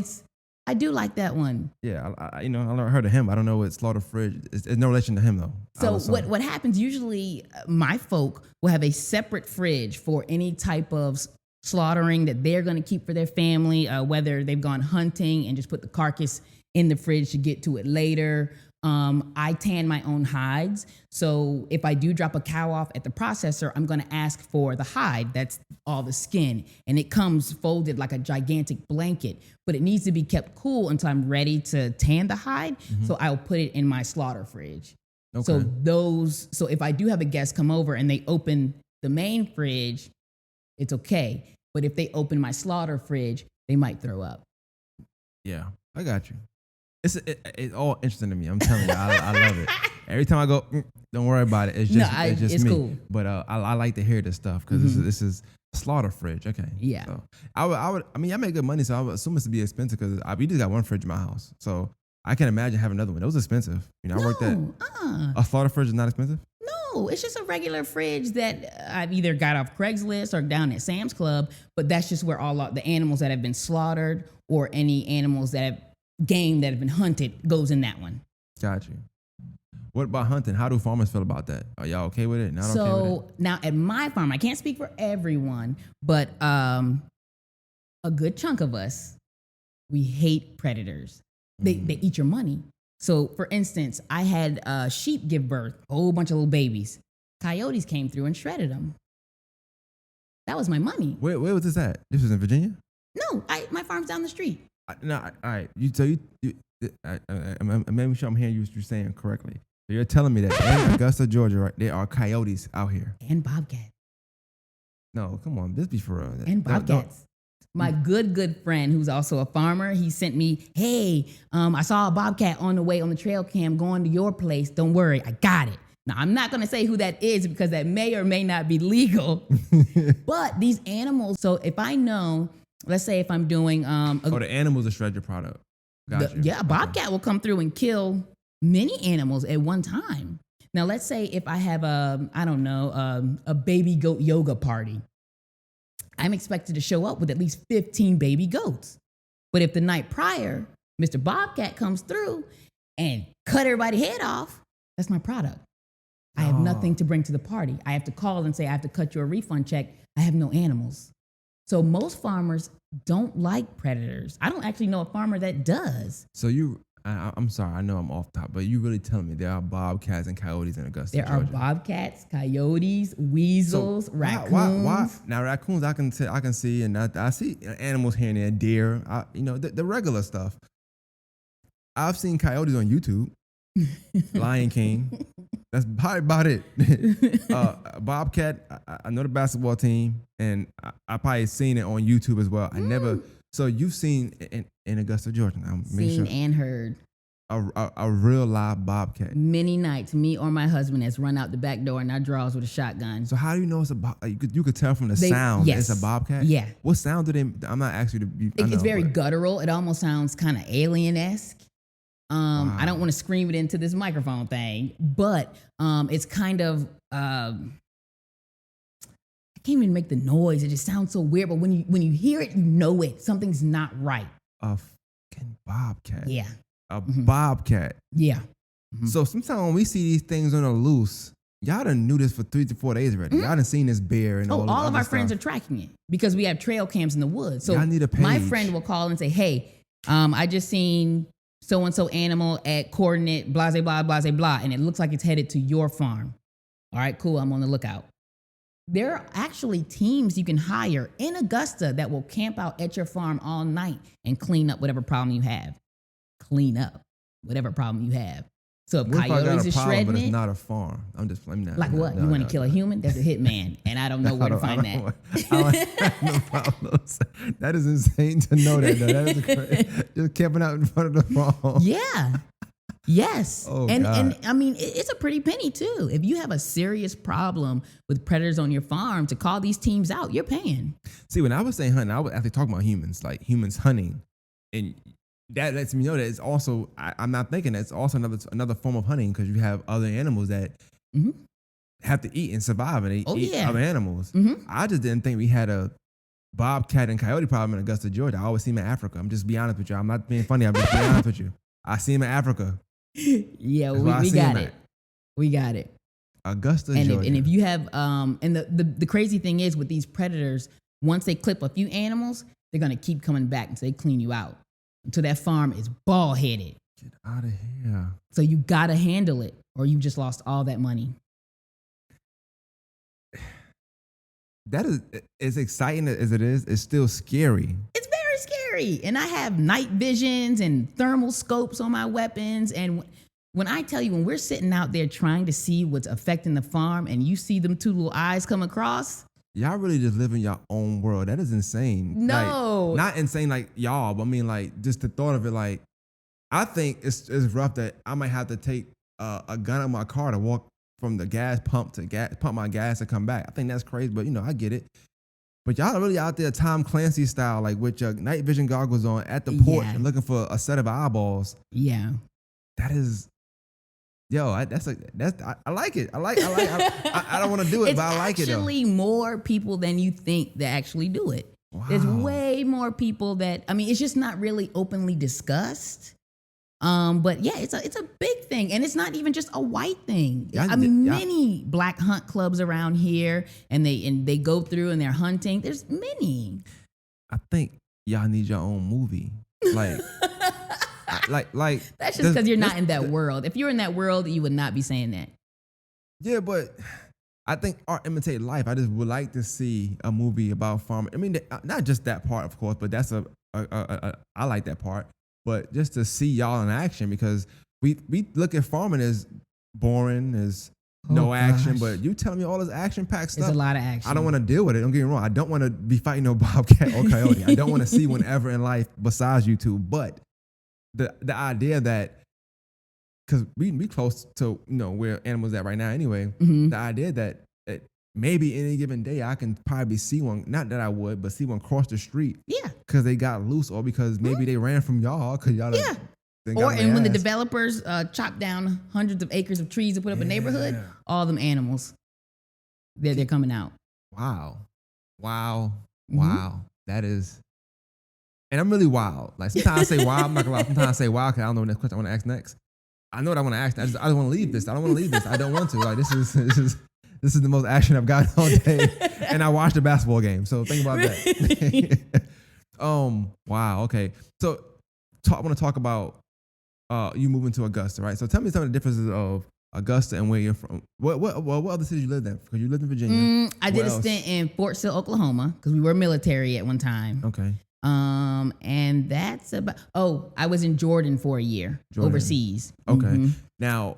S2: I do like that one.
S1: Yeah, I heard of him. I don't know what slaughter fridge. It's no relation to him though.
S2: So what happens usually? My folk will have a separate fridge for any type of slaughtering that they're going to keep for their family, whether they've gone hunting and just put the carcass in the fridge to get to it later. I tan my own hides. So if I do drop a cow off at the processor, I'm going to ask for the hide. That's all the skin. And it comes folded like a gigantic blanket, but it needs to be kept cool until I'm ready to tan the hide. Mm-hmm. So I'll put it in my slaughter fridge. Okay. So if I do have a guest come over and they open the main fridge, it's okay. But if they open my slaughter fridge, they might throw up.
S1: Yeah, I got you. It's all interesting to me. I'm telling you, I love it. Every time I go, don't worry about it. It's just
S2: it's
S1: me.
S2: Cool.
S1: But I like to hear this stuff because this is slaughter fridge. Okay.
S2: Yeah.
S1: So I make good money, so I would assume it's to be expensive because we just got one fridge in my house, so I can imagine having another one. It was expensive. I worked at a slaughter fridge is not expensive.
S2: No, it's just a regular fridge that I've either got off Craigslist or down at Sam's Club. But that's just where all the animals that have been slaughtered or any animals that have game that have been hunted goes in that one.
S1: Got you. What about hunting? How do farmers feel about that? Are y'all okay with it? Not okay with it?
S2: Now at my farm, I can't speak for everyone, but a good chunk of us, we hate predators. They eat your money. So for instance, I had sheep give birth, a whole bunch of little babies. Coyotes came through and shredded them. That was my money.
S1: Where was this at? This was in Virginia?
S2: No, my farm's down the street.
S1: All right. Maybe sure I'm hearing you saying correctly. So you're telling me that in Augusta, Georgia, right, there are coyotes out here.
S2: And bobcats.
S1: No, come on. This be for real.
S2: And bobcats. My good friend, who's also a farmer, he sent me, hey, I saw a bobcat on the way on the trail cam going to your place. Don't worry, I got it. Now, I'm not going to say who that is because that may or may not be legal. But these animals, so if I know, let's say if I'm doing...
S1: the animals that shred your product. Got you.
S2: A bobcat will come through and kill many animals at one time. Now, let's say if I have a baby goat yoga party, I'm expected to show up with at least 15 baby goats. But if the night prior, Mr. Bobcat comes through and cut everybody's head off, that's my product. I have nothing to bring to the party. I have to call and say, I have to cut you a refund check. I have no animals. So most farmers don't like predators. I don't actually know a farmer that does.
S1: So I'm sorry, I know I'm off top, but you really telling me there are bobcats and coyotes in Augusta,
S2: There
S1: Georgia?
S2: are bobcats, coyotes, weasels, raccoons.
S1: Why? Now raccoons, I can see, and I see animals here and there, deer, the regular stuff. I've seen coyotes on YouTube, Lion King. That's probably about it. Bobcat, I know the basketball team, and I probably seen it on YouTube as well. I never. So you've seen in Augusta, Georgia. Now,
S2: Seen and heard.
S1: A real live bobcat.
S2: Many nights, me or my husband has run out the back door in our drawers with a shotgun.
S1: So how do you know it's a bobcat? You could tell from the sound
S2: yes.
S1: it's a bobcat?
S2: Yeah.
S1: What sound do they, I'm not asking you to be.
S2: It's very guttural. It almost sounds kind of alien-esque. Wow. I don't want to scream it into this microphone thing, but it's kind of, I can't even make the noise. It just sounds so weird. But when you hear it, you know it. Something's not right.
S1: A fucking bobcat.
S2: Yeah.
S1: A bobcat.
S2: Yeah.
S1: Mm-hmm. So sometimes when we see these things on the loose, y'all done knew this for 3 to 4 days already. Y'all done seen this bear and all
S2: of our friends
S1: stuff.
S2: are tracking it because we have trail cams in the woods. So
S1: y'all need a page.
S2: My friend will call and say, hey, I just seen so-and-so animal at coordinate blah, blah, blah, blah, and it looks like it's headed to your farm. All right, cool, I'm on the lookout. There are actually teams you can hire in Augusta that will camp out at your farm all night and clean up whatever problem you have. Clean up whatever problem you have. So if
S1: what
S2: coyotes
S1: if I got a
S2: are
S1: problem,
S2: shredding
S1: but it's
S2: it,
S1: not a farm. I'm just blaming that.
S2: like what? You want to kill a human? That's a hitman, and I don't know where to find that.
S1: I don't have no problems. That is insane to know that. Though. That is crazy. Just camping out in front of the farm.
S2: Yeah. Yes.
S1: Oh,
S2: and
S1: God.
S2: I mean, it's a pretty penny too. If you have a serious problem with predators on your farm, to call these teams out, you're paying.
S1: See, when I was saying hunting, I was actually talking about humans, like humans hunting, and that lets me know that it's also. I'm not thinking that it's also another form of hunting because you have other animals that have to eat and survive, and they eat other animals. I just didn't think we had a bobcat and coyote problem in Augusta, Georgia. I always see them in Africa. I'm just being honest with you. I'm not being funny. I'm just being honest with you. I see them in Africa.
S2: Yeah, we got it. We got it.
S1: Augusta,
S2: and
S1: Georgia.
S2: If you have, and the crazy thing is with these predators, once they clip a few animals, they're gonna keep coming back until they clean you out. Until that farm is bald headed.
S1: Get out of here.
S2: So you gotta handle it, or you just lost all that money.
S1: That is as exciting as it is. It's still scary.
S2: It's very scary, and I have night visions and thermal scopes on my weapons. And when I tell you, when we're sitting out there trying to see what's affecting the farm, and you see them two little eyes come across.
S1: Y'all really just live in your own world. That is insane.
S2: No.
S1: Like, not insane like y'all, but I mean like just the thought of it. Like, I think it's rough that I might have to take a gun in my car to walk from the gas pump to pump my gas and come back. I think that's crazy, but I get it. But y'all are really out there Tom Clancy style, like with your night vision goggles on at the porch and looking for a set of eyeballs.
S2: Yeah.
S1: That is. Yo, I like it. I don't want to do it, but I like it though.
S2: It's actually more people than you think that actually do it.
S1: Wow.
S2: There's way more people that, I mean, it's just not really openly discussed. But yeah, it's a big thing, and it's not even just a white thing. Many black hunt clubs around here, and they go through and they're hunting. There's many.
S1: I think y'all need your own movie, like. Like
S2: that's just because you're not in that world. If you're in that world, you would not be saying that.
S1: Yeah, but I think art imitates life. I just would like to see a movie about farming. I mean, not just that part, of course, but that's I like that part. But just to see y'all in action, because we look at farming as boring, as no action. But you telling me all this action-packed stuff.
S2: There's a lot of action.
S1: I don't want to deal with it. Don't get me wrong. I don't want to be fighting no bobcat or coyote. I don't want to see one ever in life besides you two. But the idea that, because we close to where animals at right now anyway, the idea that maybe any given day I can probably see one. Not that I would, but see one cross the street.
S2: Yeah.
S1: Because they got loose, or because maybe they ran from y'all. Because y'all.
S2: Yeah. Or and when the developers chop down hundreds of acres of trees to put up a neighborhood, all them animals, they're coming out.
S1: Wow. That is. And I'm really wild. Like sometimes I say wild. I'm not gonna lie. Sometimes I say wild because I don't know what next question I want to ask next. I know what I want to ask. I don't want to leave this. I don't want to leave this. I don't want to. Like this is the most action I've gotten all day. And I watched a basketball game. So think about that. Wow. Okay. So I want to talk about you moving to Augusta, right? So tell me some of the differences of Augusta and where you're from. What other cities you lived in? Because you lived in Virginia.
S2: I did a stint in Fort Sill, Oklahoma, because we were military at one time.
S1: Okay.
S2: And that's about. I was in Jordan for a year overseas.
S1: Okay.
S2: Mm-hmm.
S1: Now,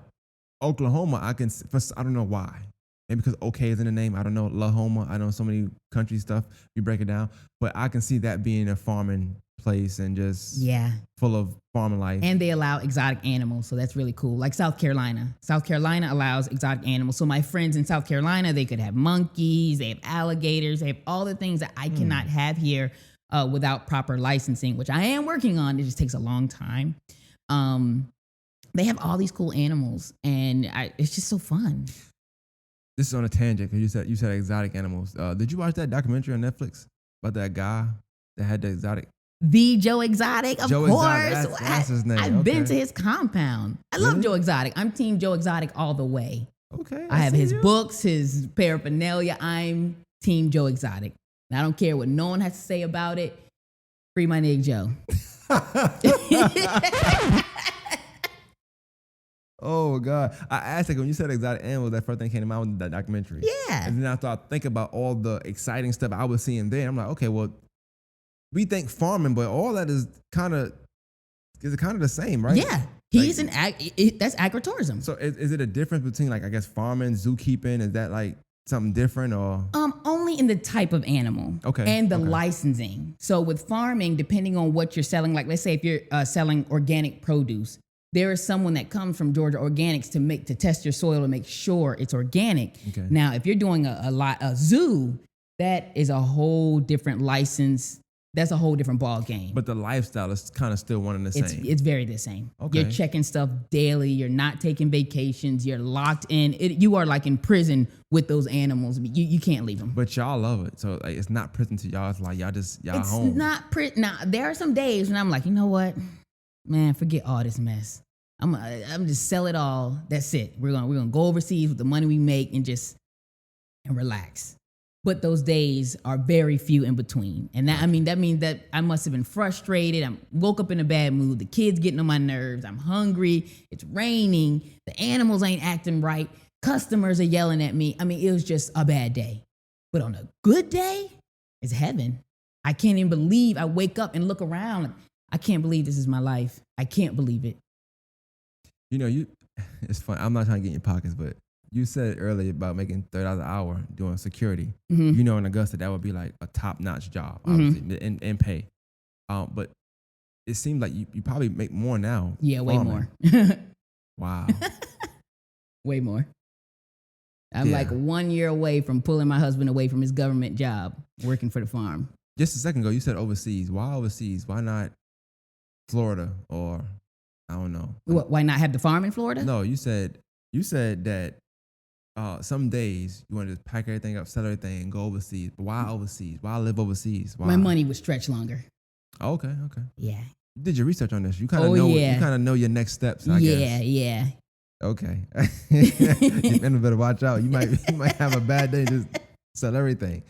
S1: Oklahoma, I don't know why. Maybe because OK is in the name. I don't know. Lahoma. I know so many country stuff. You break it down, but I can see that being a farming place and just full of farming life. And
S2: they allow exotic animals, so that's really cool. Like South Carolina. South Carolina allows exotic animals. So my friends in South Carolina, they could have monkeys, they have alligators, they have all the things that I cannot have here without proper licensing, which I am working on. It just takes a long time. They have all these cool animals, and it's just so fun.
S1: This is on a tangent because you said exotic animals. Did you watch that documentary on Netflix about that guy that had the exotic?
S2: The Joe Exotic, of
S1: Joe
S2: course.
S1: Exotic, that's his name.
S2: I've been to his compound. I love Joe Exotic. I'm Team Joe Exotic all the way.
S1: Okay.
S2: I have his books, his paraphernalia. I'm Team Joe Exotic. And I don't care what no one has to say about it. Free my nigga Joe.
S1: Oh, God. I asked when you said exotic animals, that first thing came to mind was that documentary.
S2: Yeah.
S1: And then I started thinking about all the exciting stuff I was seeing there. I'm like, okay, well, we think farming, but all that is kind of the same, right?
S2: Yeah. He's that's agritourism.
S1: So is it a difference between, like, I guess, farming, zookeeping? Is that like something different or?
S2: Only in the type of animal.
S1: Okay.
S2: And the licensing. So with farming, depending on what you're selling, like let's say if you're selling organic produce, there is someone that comes from Georgia Organics to test your soil to make sure it's organic. Okay. Now, if you're doing a zoo, that is a whole different license. That's a whole different ball game.
S1: But the lifestyle is kind of still one and the same.
S2: It's very the same.
S1: Okay.
S2: You're checking stuff daily. You're not taking vacations. You're locked in. You are like in prison with those animals. You can't leave them.
S1: But y'all love it. So like, it's not prison to y'all. It's like y'all home.
S2: It's not prison. Now, there are some days when I'm like, you know what? Man, forget all this mess. I'm just sell it all. That's it. We're gonna go overseas with the money we make and relax. But those days are very few in between. And that means that I must have been frustrated. I woke up in a bad mood. The kids getting on my nerves. I'm hungry. It's raining. The animals ain't acting right. Customers are yelling at me. It was just a bad day. But on a good day, it's heaven. I can't even believe I wake up and look around. I can't believe this is my life. I can't believe it.
S1: It's fun. I'm not trying to get in your pockets, but you said earlier about making $30 an hour doing security. Mm-hmm. In Augusta, that would be like a top-notch job, obviously, mm-hmm. and pay. But it seems like you probably make more now.
S2: Yeah, way more.
S1: Wow.
S2: Way more. I'm like 1 year away from pulling my husband away from his government job, working for the farm.
S1: Just a second ago, you said overseas. Why overseas? Why not Florida or I don't know?
S2: Why not have the farm in Florida?
S1: No, you said that some days you want to just pack everything up, sell everything, and go overseas. But why overseas? Why live overseas? Why?
S2: My money would stretch longer.
S1: Okay.
S2: Yeah.
S1: You did your research on this. You kind of know. You kind of know your next steps. I guess.
S2: Yeah.
S1: Okay. You better watch out. You might have a bad day. Just sell everything.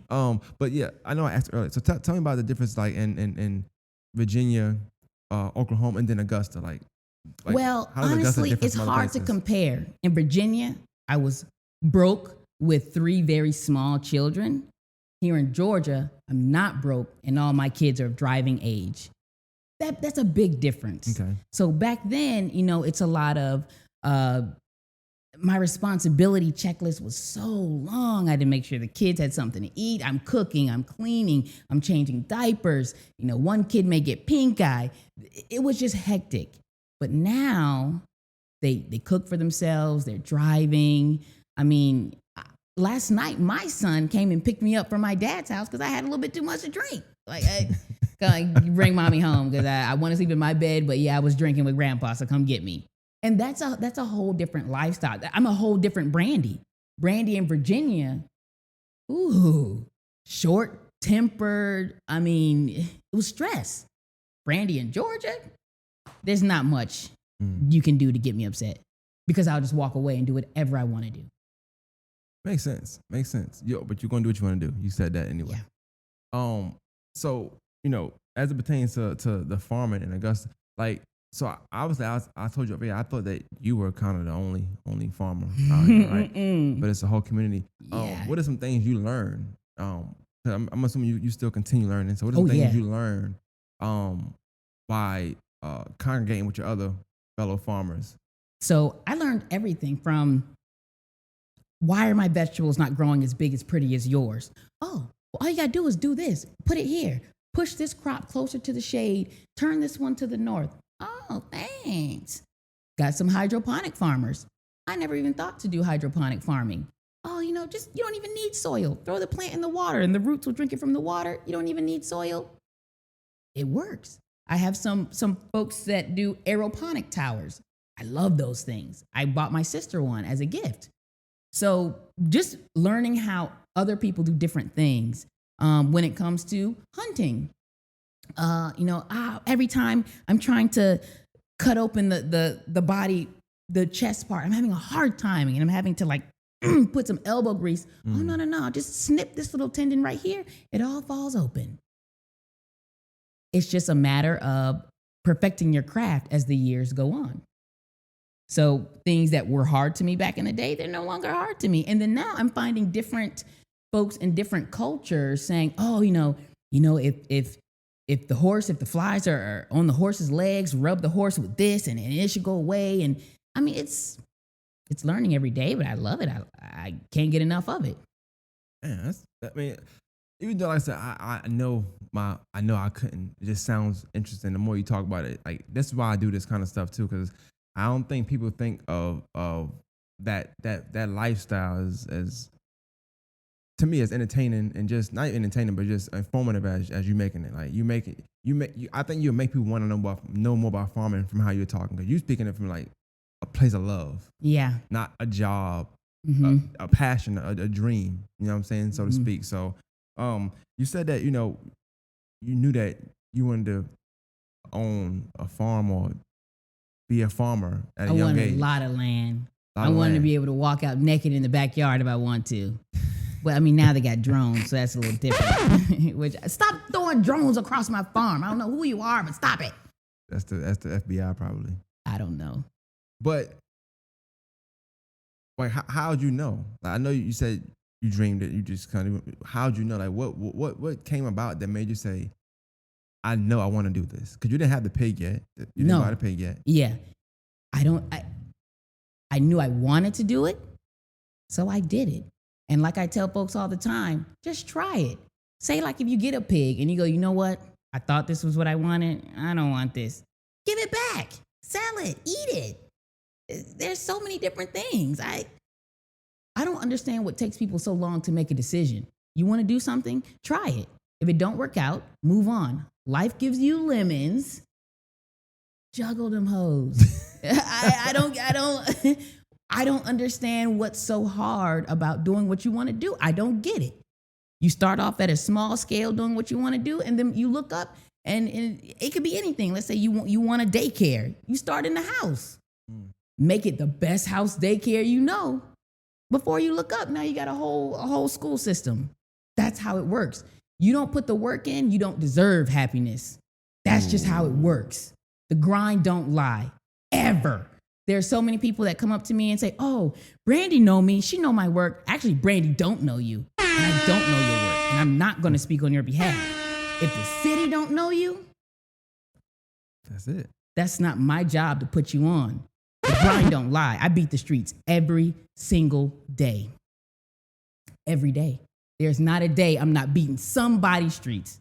S1: But yeah, I know I asked earlier. So tell me about the difference, like in Virginia, Oklahoma, and then Augusta.
S2: Well, honestly, it's hard to compare. In Virginia, I was broke with 3 very small children. Here in Georgia, I'm not broke, and all my kids are of driving age. That's a big difference.
S1: Okay.
S2: So back then, it's a lot of my responsibility checklist was so long. I had to make sure the kids had something to eat. I'm cooking, I'm cleaning, I'm changing diapers. One kid may get pink eye. It was just hectic. But now they cook for themselves. They're driving. last night, my son came and picked me up from my dad's house because I had a little bit too much to drink. Like, bring mommy home because I want to sleep in my bed, but yeah, I was drinking with grandpa, so come get me. And that's a whole different lifestyle. I'm a whole different Brandi. Brandi in Virginia, ooh, short-tempered. I mean, it was stress. Brandi in Georgia, there's not much you can do to get me upset because I'll just walk away and do whatever I want to do.
S1: Makes sense. Yo, but you're gonna do what you want to do. You said that anyway.
S2: Yeah.
S1: So as it pertains to the farming in Augusta, like, so obviously I told you, I thought that you were kind of the only farmer out here, right? But it's a whole community.
S2: Yeah.
S1: What are some things you learned? 'Cause I'm assuming you still continue learning. So what are some things you learned by congregating with your other fellow farmers?
S2: So I learned everything from, why are my vegetables not growing as big, as pretty as yours? Oh, well, all you gotta do is do this. Put it here. Push this crop closer to the shade. Turn this one to the north. Oh, thanks. Got some hydroponic farmers. I never even thought to do hydroponic farming. Oh, you don't even need soil. Throw the plant in the water and the roots will drink it from the water. You don't even need soil. It works. I have some folks that do aeroponic towers. I love those things. I bought my sister one as a gift. So just learning how other people do different things when it comes to hunting. Every time I'm trying to cut open the body, the chest part, I'm having a hard time, and I'm having to like put some elbow grease. Oh, no. Just snip this little tendon right here. It all falls open. It's just a matter of perfecting your craft as the years go on. So things that were hard to me back in the day, they're no longer hard to me. And then now I'm finding different folks in different cultures saying, oh, if the flies are on the horse's legs, rub the horse with this and it should go away. And I mean, it's learning every day, but I love it. I can't get enough of it.
S1: Man, even though, like I said, I know I couldn't. It just sounds interesting. The more you talk about it, like, this is why I do this kind of stuff too, because I don't think people think of that lifestyle as to me as entertaining, and just not entertaining, but just informative as you making it. Like, I think you'll make people want to know more about farming from how you're talking, because you're speaking it from like a place of love.
S2: Yeah.
S1: Not a job,
S2: Mm-hmm.
S1: a passion, a dream. You know what I'm saying, so to speak. So, you said that you knew that you wanted to own a farm or be a farmer at a young age.
S2: I wanted a lot of land. I wanted to be able to walk out naked in the backyard if I want to. But I mean, now they got drones, so that's a little different. Stop throwing drones across my farm. I don't know who you are, but stop it.
S1: That's the FBI probably.
S2: I don't know.
S1: But like, how'd you know? Like, I know you said you dreamed it. You just kind of, how'd you know? Like, what came about that made you say, I know I want to do this? Because you didn't have the pig yet. You didn't buy the pig yet.
S2: Yeah. I knew I wanted to do it, so I did it. And like I tell folks all the time, just try it. Say, like, if you get a pig and you go, you know what? I thought this was what I wanted. I don't want this. Give it back. Sell it. Eat it. There's so many different things. I don't understand what takes people so long to make a decision. You want to do something? Try it. If it don't work out, move on. Life gives you lemons. Juggle them hoes. I don't understand what's so hard about doing what you want to do. I don't get it. You start off at a small scale doing what you want to do, and then you look up, and it could be anything. Let's say you want a daycare. You start in the house. Make it the best house daycare you know. Before you look up, now you got a whole school system. That's how it works. You don't put the work in, you don't deserve happiness. That's just how it works. The grind don't lie, ever. There's so many people that come up to me and say, oh, Brandi know me. She know my work. Actually, Brandi don't know you. And I don't know your work. And I'm not going to speak on your behalf. If the city don't know you,
S1: that's it.
S2: That's not my job to put you on. The grind don't lie. I beat the streets every single day. Every day. There's not a day I'm not beating somebody's streets.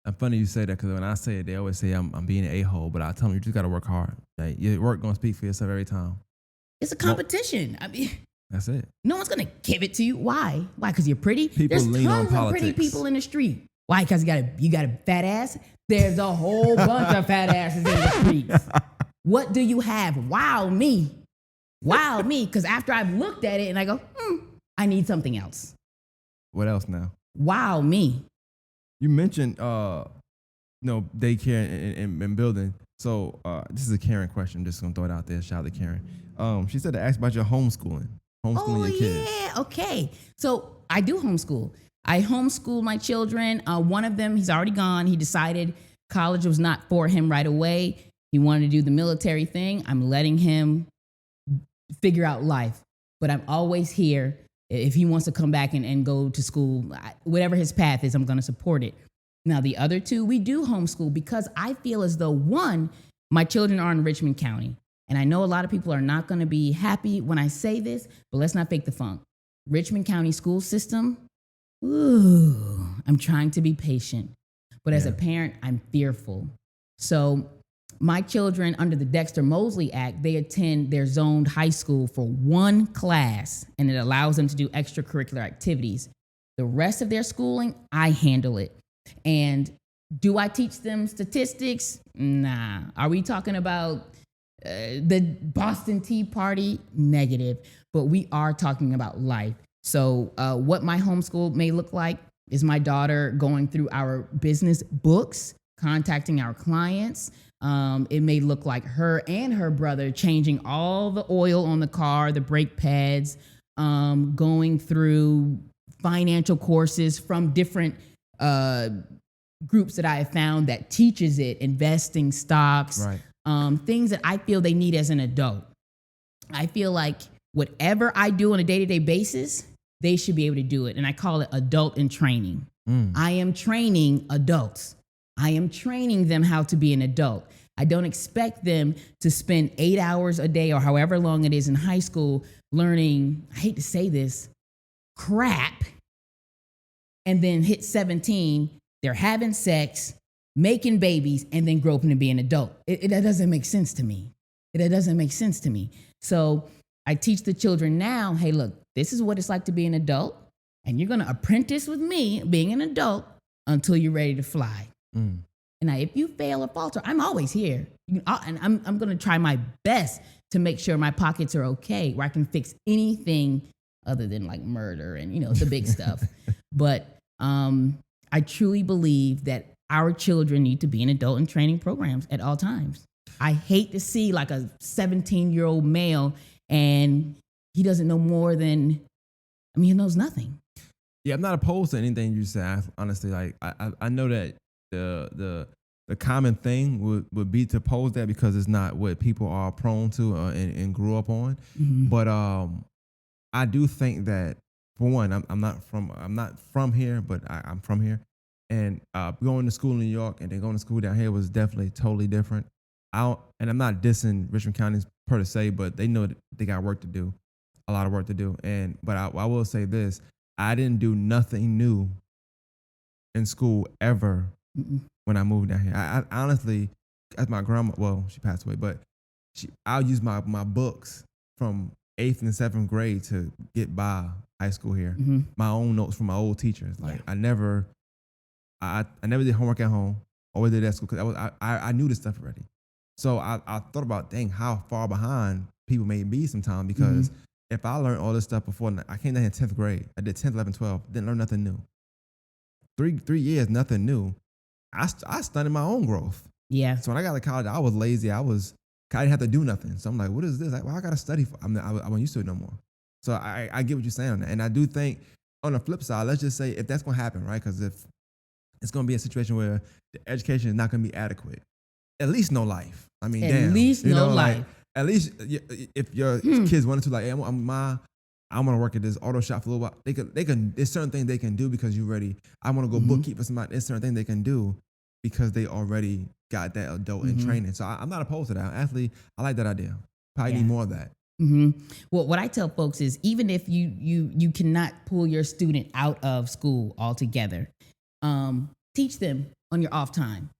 S1: I'm funny you say that, because when I say it, they always say I'm being an a-hole, but I tell them you just got to work hard. Like, your work going to speak for yourself every time.
S2: It's a competition. I mean,
S1: That's it.
S2: No one's gonna give it to you. Why? Why? Because you're pretty.
S1: People
S2: There's
S1: lean on
S2: tons of pretty
S1: politics.
S2: people in the street. Why? Because you got a fat ass. There's a whole bunch of fat asses in the streets. What do you have? Wow me. Wow me. Because after I've looked at it and I go, I need something else.
S1: What else now?
S2: Wow me.
S1: You mentioned daycare and building. So this is a Karen question. I'm just gonna throw it out there. Shout out to Karen. She said to ask about your homeschooling your kids.
S2: Yeah. Okay. So I do homeschool. I homeschool my children. One of them, he's already gone. He decided college was not for him right away. He wanted to do the military thing. I'm letting him figure out life. But I'm always here. If he wants to come back and go to school, whatever his path is, I'm going to support it. Now, the other two, we do homeschool because I feel as though, one, my children are in Richmond County. And I know a lot of people are not going to be happy when I say this, but let's not fake the funk. Richmond County school system, ooh, I'm trying to be patient. But as a parent, I'm fearful. So my children, under the Dexter-Mosley Act, they attend their zoned high school for one class, and it allows them to do extracurricular activities. The rest of their schooling, I handle it. And do I teach them statistics? Nah. Are we talking about the Boston Tea Party? Negative. But we are talking about life. So what my homeschool may look like is my daughter going through our business books, contacting our clients. It may look like her and her brother changing all the oil on the car, the brake pads, going through financial courses from different groups that I have found that teaches it, investing, stocks, things that I feel they need as an adult. I feel like whatever I do on a day-to-day basis, they should be able to do it. And I call it adult in training. I am training adults. I am training them how to be an adult. I don't expect them to spend 8 hours a day or however long it is in high school learning, I hate to say this, crap, and then hit 17, they're having sex, making babies, and then grow up and be an adult. That doesn't make sense to me. It doesn't make sense to me. So I teach the children now, hey, look, this is what it's like to be an adult, and you're going to apprentice with me being an adult until you're ready to fly. And now, if you fail or falter, I'm always here. And I'm going to try my best to make sure my pockets are okay, where I can fix anything other than like murder and, the big stuff. But I truly believe that our children need to be in adult and training programs at all times. I hate to see like a 17-year-old male and he doesn't know more than, he knows nothing.
S1: Yeah, I'm not opposed to anything you said. Honestly, like I know that the common thing would be to pose that because it's not what people are prone to and grew up on. But I do think that, for one, I'm not from here, but I'm from here, and going to school in New York and then going to school down here was definitely totally different. And I'm not dissing Richmond County per se, but they know that they got work to do, a lot of work to do. But I will say this: I didn't do nothing new in school ever when I moved down here. I honestly, as my grandma, well, she passed away, but I'll use my books from 8th and 7th grade to get by high school here. My own notes from my old teachers. Like I never did homework at home. Always did at school because I knew this stuff already. So I thought about, dang, how far behind people may be sometimes, because if I learned all this stuff before, I came down here in 10th grade. I did 10th, 11th, 12th, didn't learn nothing new. 3 years, nothing new. I stunted my own growth. Yeah. So when I got to college, I was lazy. I didn't have to do nothing. So I'm like, what is this? Like, well, I got to study for. I wasn't used to it no more. So I get what you're saying on that. And I do think on the flip side, let's just say if that's going to happen, right? Because if it's going to be a situation where the education is not going to be adequate, at least no life. At
S2: least no life.
S1: Like, at least if your kids wanted to, like, hey, I want to work at this auto shop for a little while. They can. There's certain things they can do because you're ready. I want to go bookkeep for somebody. There's certain things they can do because they already got that adult in training. So I'm not opposed to that. Actually, I like that idea. Probably need more of that.
S2: Well, what I tell folks is, even if you cannot pull your student out of school altogether, teach them on your off time.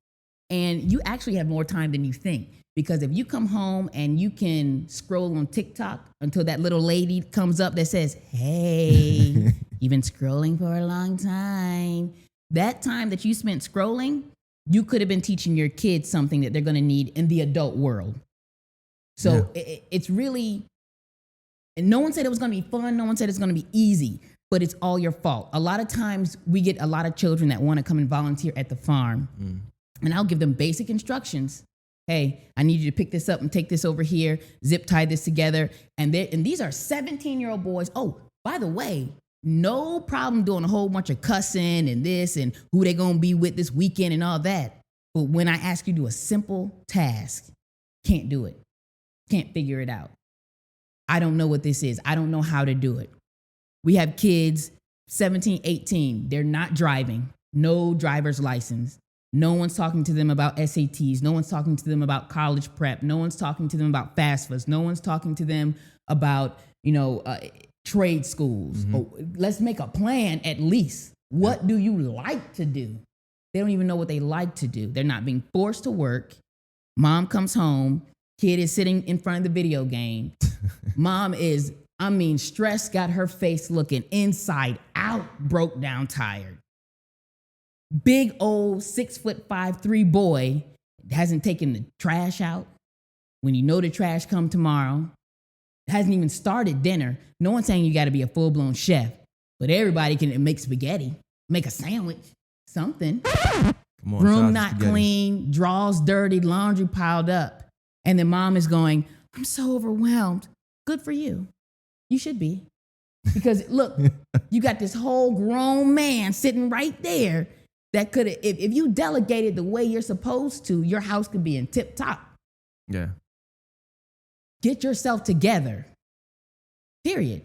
S2: And you actually have more time than you think. Because if you come home and you can scroll on TikTok until that little lady comes up that says, hey, you've been scrolling for a long time. That time that you spent scrolling, you could have been teaching your kids something that they're going to need in the adult world. So it's really, and no one said it was going to be fun. No one said it's going to be easy, but it's all your fault. A lot of times we get a lot of children that want to come and volunteer at the farm, and I'll give them basic instructions. Hey, I need you to pick this up and take this over here, zip tie this together. And these are 17-year-old boys. Oh, by the way, no problem doing a whole bunch of cussing and this and who they going to be with this weekend and all that. But when I ask you to do a simple task, can't do it. Can't figure it out. I don't know what this is. I don't know how to do it. We have kids, 17, 18. They're not driving. No driver's license. No one's talking to them about SATs. No one's talking to them about college prep. No one's talking to them about FAFSAs. No one's talking to them about, trade schools. Oh, let's make a plan at least. What do you like to do? They don't even know what they like to do. They're not being forced to work. Mom comes home. Kid is sitting in front of the video game. Mom is, stressed, got her face looking inside out, broke down, tired. Big old 6'5'3" boy hasn't taken the trash out when you know the trash come tomorrow. Hasn't even started dinner. No one's saying you got to be a full-blown chef, but everybody can make spaghetti, make a sandwich, something.
S1: Come on,
S2: room not clean, drawers dirty, laundry piled up. And then mom is going, I'm so overwhelmed. Good for you. You should be. Because look, you got this whole grown man sitting right there that could have, if you delegated the way you're supposed to, your house could be in tip top.
S1: Yeah.
S2: Get yourself together. Period.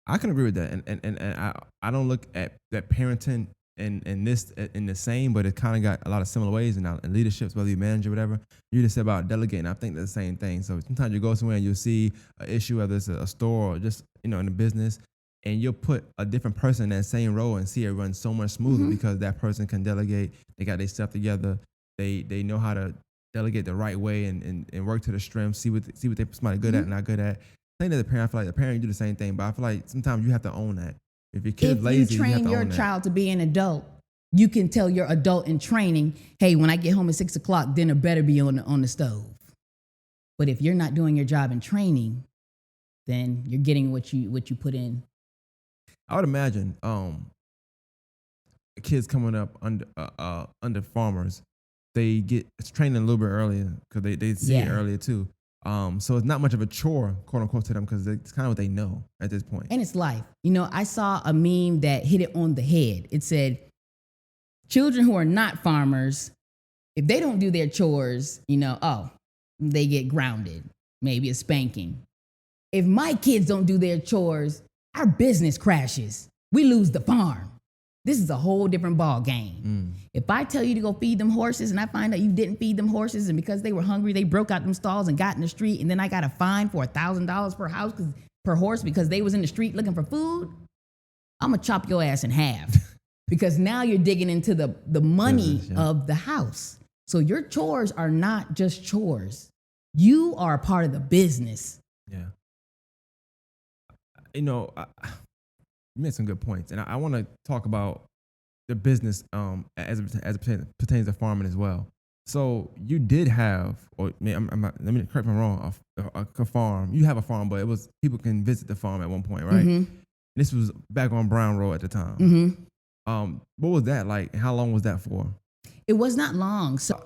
S1: I can agree with that. And I don't look at that parenting and this in the same, but it kind of got a lot of similar ways in leaderships, whether you manage or whatever. You just said about delegating. I think they're the same thing. So sometimes you go somewhere and you'll see an issue, whether it's a store or just, in a business, and you'll put a different person in that same role and see it run so much smoother because that person can delegate. They got their stuff together. They know how to delegate the right way and work to the strength, see what they somebody good at and not good at. I think that the parent, I feel like the parent, you do the same thing, but I feel like sometimes you have to own that. If your kid's lazy,
S2: you train your child to be an adult, you can tell your adult in training, hey, when I get home at 6 o'clock, dinner better be on the stove. But if you're not doing your job in training, then you're getting what you put in.
S1: I would imagine kids coming up under farmers, they get trained a little bit earlier because they see it earlier too. So it's not much of a chore, quote unquote, to them because it's kind of what they know at this point.
S2: And it's life. I saw a meme that hit it on the head. It said, children who are not farmers, if they don't do their chores, they get grounded, maybe a spanking. If my kids don't do their chores, our business crashes. We lose the farm. This is a whole different ball game. If I tell you to go feed them horses and I find out you didn't feed them horses and because they were hungry, they broke out them stalls and got in the street and then I got a fine for $1,000 per horse because they was in the street looking for food, I'm going to chop your ass in half because now you're digging into the money of the house. So your chores are not just chores. You are a part of the business.
S1: Yeah. You made some good points, and I want to talk about the business as it pertains to farming as well. So you did have, or let me correct me if I'm wrong, a farm. You have a farm, but it was people can visit the farm at one point, right?
S2: Mm-hmm.
S1: This was back on Brown Road at the time.
S2: Mm-hmm.
S1: What was that like? How long was that for?
S2: It was not long. So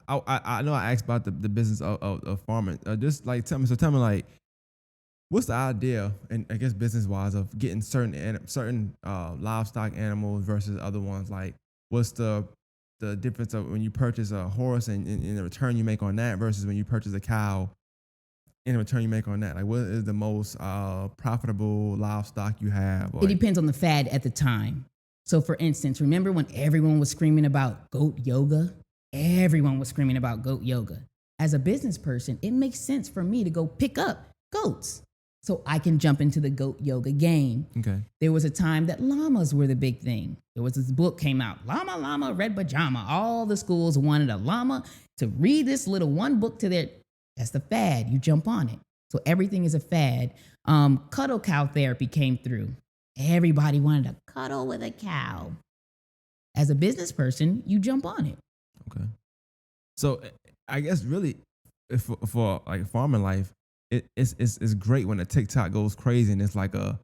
S1: I know I asked about the business of farming. Just like tell me like, what's the idea, and I guess business-wise, of getting certain livestock animals versus other ones? Like, what's the difference of when you purchase a horse and the return you make on that versus when you purchase a cow and the return you make on that? Like, what is the most profitable livestock you have?
S2: It depends on the fad at the time. So, for instance, remember when everyone was screaming about goat yoga? Everyone was screaming about goat yoga. As a business person, it makes sense for me to go pick up goats. so I can jump into the goat yoga game.
S1: Okay.
S2: There was a time that llamas were the big thing. There was this book came out, Llama, Llama, Red Pajama. All the schools wanted a llama to read this little one book to their, that's the fad. You jump on it. So everything is a fad. Cuddle cow therapy came through. Everybody wanted to cuddle with a cow. As a business person, you jump on it.
S1: Okay. So I guess really for like farming life, it's great when a TikTok goes crazy and it's like a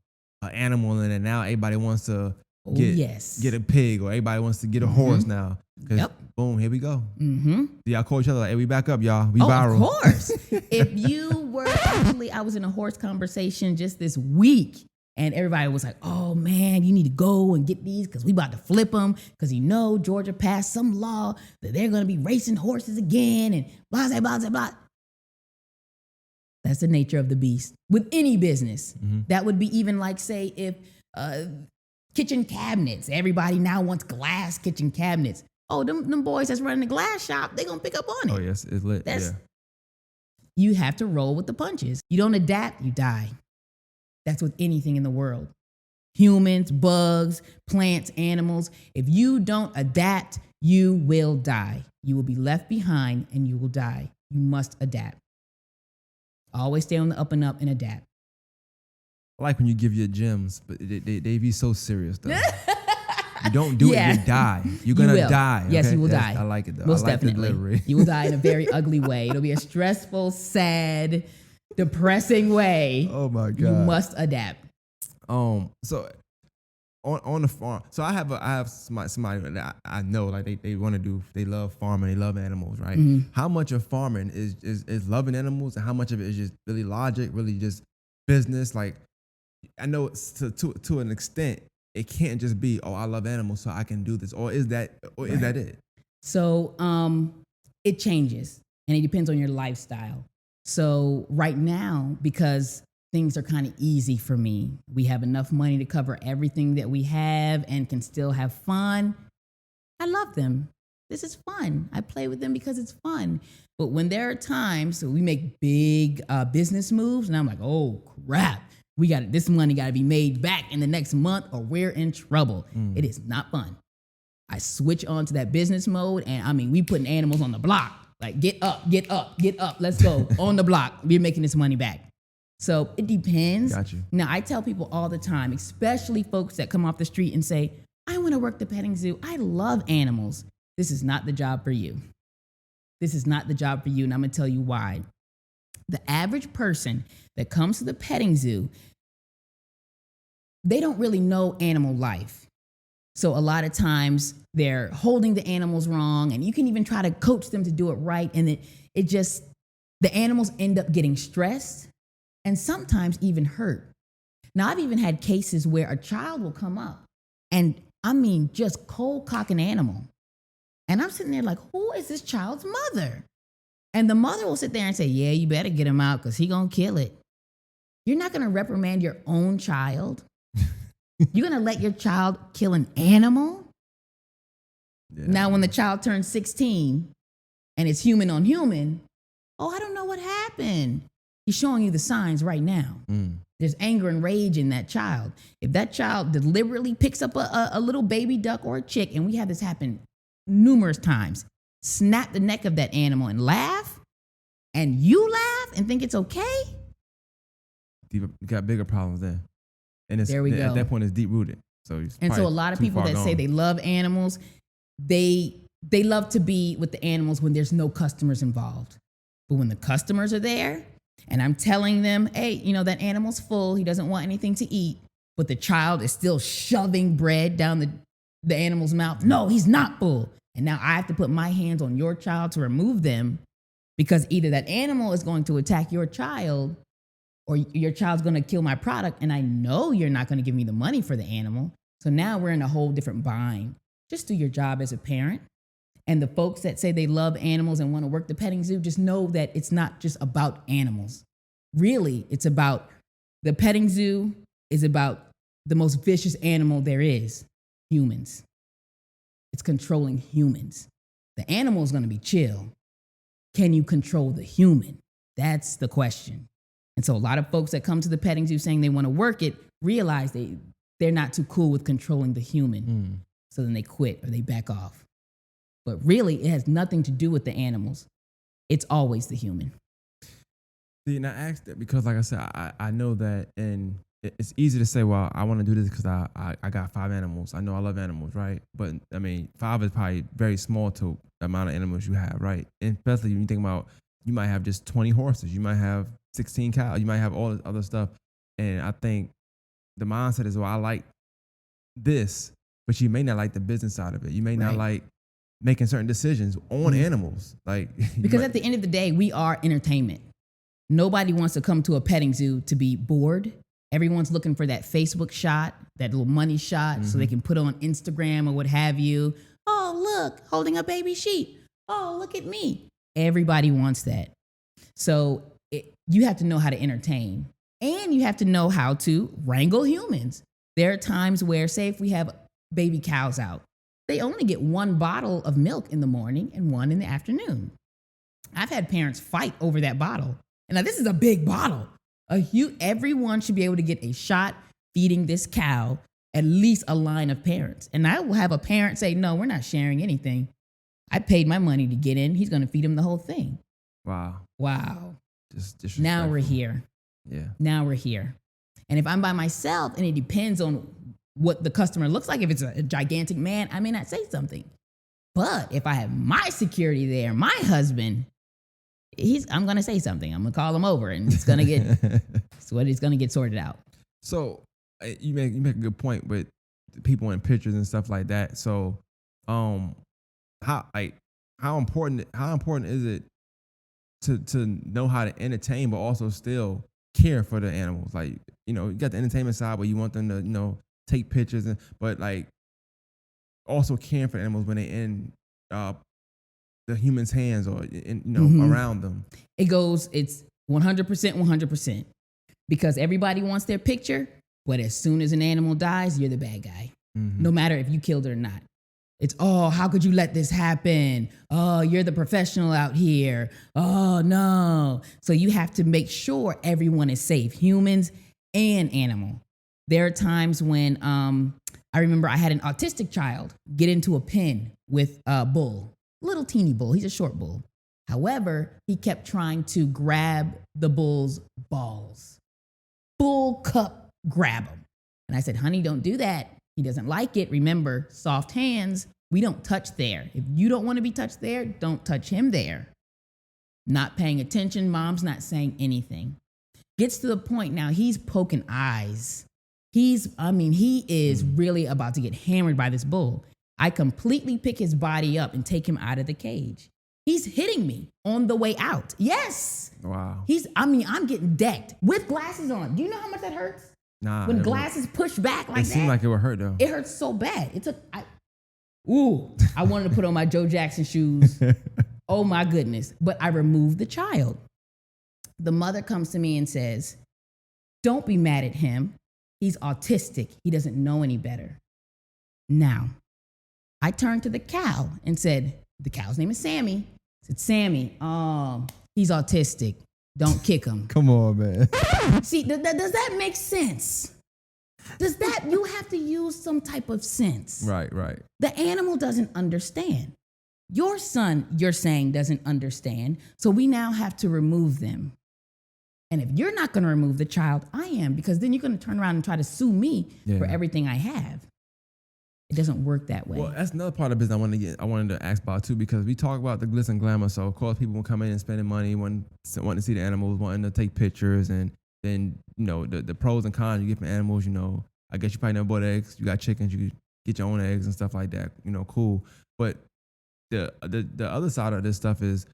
S1: animal in it. Now everybody wants to get a pig, or everybody wants to get a horse now. Yep. Boom, here we go. Mm-hmm. Y'all call each other like, hey, we back up, y'all. We viral.
S2: Of course. If you were actually, I was in a horse conversation just this week, and everybody was like, oh man, you need to go and get these because we about to flip them, because Georgia passed some law that they're going to be racing horses again and blah, blah, blah, blah. That's the nature of the beast. With any business, that would be even like, say, if kitchen cabinets, everybody now wants glass kitchen cabinets. Oh, them boys that's running the glass shop, they're going to pick up on it.
S1: Oh, yes, it's lit.
S2: You have to roll with the punches. You don't adapt, you die. That's with anything in the world. Humans, bugs, plants, animals. If you don't adapt, you will die. You will be left behind and you will die. You must adapt. Always stay on the up and up and adapt.
S1: I like when you give your gems, but they be so serious though. You don't do it, you die. You're going to die. Okay?
S2: Yes, you will die.
S1: I like it though.
S2: Most
S1: I like
S2: definitely.
S1: The delivery.
S2: You will die in a very ugly way. It'll be a stressful, sad, depressing way.
S1: Oh my God.
S2: You must adapt.
S1: So on the farm, so I have somebody that I know, like they want to do, they love farming, they love animals, right? Mm-hmm. How much of farming is loving animals, and how much of it is just really logic, really just business? Like, I know it's to an extent, it can't just be, oh, I love animals, so I can do this, or is that it? So
S2: it changes, and it depends on your lifestyle. So right now, because things are kind of easy for me, we have enough money to cover everything that we have and can still have fun. I love them. This is fun. I play with them because it's fun. But when there are times we make big business moves, and I'm like, oh crap, this money got to be made back in the next month, or we're in trouble. It is not fun. I switch on to that business mode, and I mean, we putting animals on the block. Like, get up, get up, get up. Let's go on the block. We're making this money back. So it depends.
S1: Got you.
S2: Now, I tell people all the time, especially folks that come off the street and say, I want to work the petting zoo. I love animals. This is not the job for you. This is not the job for you, and I'm going to tell you why. The average person that comes to the petting zoo, they don't really know animal life. So a lot of times they're holding the animals wrong, and you can even try to coach them to do it right, and the animals end up getting stressed and sometimes even hurt. Now, I've even had cases where a child will come up and, I mean, just cold cock an animal. And I'm sitting there like, who is this child's mother? And the mother will sit there and say, yeah, you better get him out because he's going to kill it. You're not going to reprimand your own child. You're going to let your child kill an animal? Yeah. Now, when the child turns 16 and it's human on human, oh, I don't know what happened. He's showing you the signs right now. There's anger and rage in that child. If that child deliberately picks up a little baby duck or a chick, and we have this happen numerous times, snap the neck of that animal and laugh, and you laugh and think it's okay?
S1: You got bigger problems there. And
S2: there we go.
S1: At that point, it's deep rooted. So a lot
S2: of people that say they love animals, they love to be with the animals when there's no customers involved. But when the customers are there, and I'm telling them, hey, that animal's full, he doesn't want anything to eat, but the child is still shoving bread down the animal's mouth. No, he's not full. And now I have to put my hands on your child to remove them, because either that animal is going to attack your child, or your child's going to kill my product, and I know you're not going to give me the money for the animal. So now we're in a whole different bind. Just do your job as a parent. And the folks that say they love animals and want to work the petting zoo, just know that it's not just about animals. Really, it's about the petting zoo is about the most vicious animal there is, humans. It's controlling humans. The animal is going to be chill. Can you control the human? That's the question. And so a lot of folks that come to the petting zoo saying they want to work it realize they're not too cool with controlling the human. So then they quit or they back off. But really, it has nothing to do with the animals. It's always the human.
S1: See, and I asked that because, like I said, I know that, and it's easy to say, well, I want to do this because I got 5 animals. I know I love animals, right? But, I mean, 5 is probably very small to the amount of animals you have, right? And especially when you think about, you might have just 20 horses. You might have 16 cows. You might have all this other stuff. And I think the mindset is, well, I like this, but you may not like the business side of it. You may not like making certain decisions on animals. Because
S2: at the end of the day, we are entertainment. Nobody wants to come to a petting zoo to be bored. Everyone's looking for that Facebook shot, that little money shot, so they can put on Instagram or what have you. Oh, look, holding a baby sheep. Oh, look at me. Everybody wants that. So you have to know how to entertain, and you have to know how to wrangle humans. There are times where, say, if we have baby cows out, they only get 1 bottle of milk in the morning and 1 in the afternoon. I've had parents fight over that bottle. And now this is a big bottle. Everyone should be able to get a shot feeding this cow, at least a line of parents. And I will have a parent say, no, we're not sharing anything. I paid my money to get in. He's going to feed him the whole thing.
S1: Wow. Just
S2: now we're here.
S1: Yeah.
S2: Now we're here. And if I'm by myself, and it depends on what the customer looks like, if it's a gigantic man, I may not say something. But if I have my security there, my husband, I'm going to say something. I'm going to call him over, and it's going to get sorted out.
S1: So you make a good point with people in pictures and stuff like that. So how important is it to know how to entertain, but also still care for the animals? Like, you got the entertainment side where you want them to, take pictures, but like also caring for animals when they're in the human's hands or around them. It's
S2: 100%, because everybody wants their picture, but as soon as an animal dies, you're the bad guy. No matter if you killed it or not. It's, oh, how could you let this happen? Oh, you're the professional out here. Oh, no. So you have to make sure everyone is safe, humans and animal. There are times when I remember I had an autistic child get into a pen with a bull, little teeny bull. He's a short bull. However, he kept trying to grab the bull's balls. Full cup grab him. And I said, honey, don't do that. He doesn't like it. Remember, soft hands, we don't touch there. If you don't want to be touched there, don't touch him there. Not paying attention. Mom's not saying anything. Gets to the point now, he's poking eyes. He is really about to get hammered by this bull. I completely pick his body up and take him out of the cage. He's hitting me on the way out. Yes.
S1: Wow.
S2: I'm getting decked with glasses on. Do you know how much that hurts?
S1: Nah.
S2: When glasses push back like that.
S1: It seemed like it would hurt though.
S2: It hurts so bad. I wanted to put on my Joe Jackson shoes. Oh my goodness. But I removed the child. The mother comes to me and says, don't be mad at him. He's autistic. He doesn't know any better. Now, I turned to the cow and said, the cow's name is Sammy. I said, Sammy, he's autistic. Don't kick him.
S1: Come on, man.
S2: See, does that make sense? You have to use some type of sense.
S1: Right.
S2: The animal doesn't understand. Your son, you're saying, doesn't understand. So we now have to remove them. And if you're not going to remove the child, I am, because then you're going to turn around and try to sue me for everything I have. It doesn't work that way.
S1: Well, that's another part of the business I wanted to ask about too, because we talk about the glitz and glamour. So of course people will come in and spending money, wanting to see the animals, wanting to take pictures, and then the pros and cons you get from animals. I guess you probably never bought eggs. You got chickens, you get your own eggs and stuff like that. Cool. But the other side of this stuff is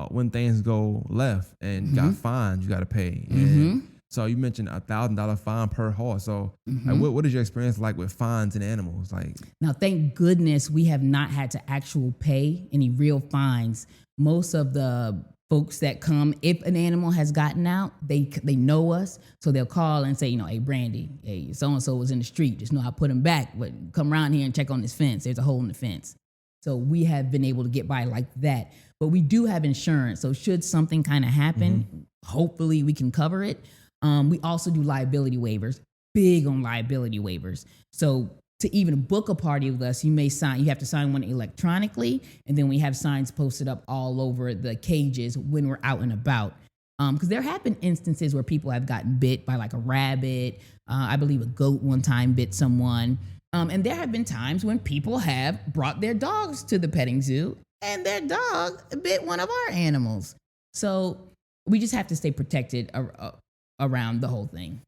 S1: when things go left and you got fines you got to pay. And so you mentioned $1,000 fine per horse. So what is your experience like with fines and animals?
S2: Now, thank goodness we have not had to actually pay any real fines. Most of the folks that come, if an animal has gotten out, they know us. So they'll call and say, hey, Brandi, hey, so-and-so was in the street. Just know I put him back. But come around here and check on this fence. There's a hole in the fence. So we have been able to get by like that. But we do have insurance. So should something kind of happen, hopefully we can cover it. We also do liability waivers, big on liability waivers. So to even book a party with us, you have to sign one electronically, and then we have signs posted up all over the cages when we're out and about. Because there have been instances where people have gotten bit by like a rabbit. I believe a goat one time bit someone. And there have been times when people have brought their dogs to the petting zoo and their dog bit one of our animals. So we just have to stay protected around the whole thing.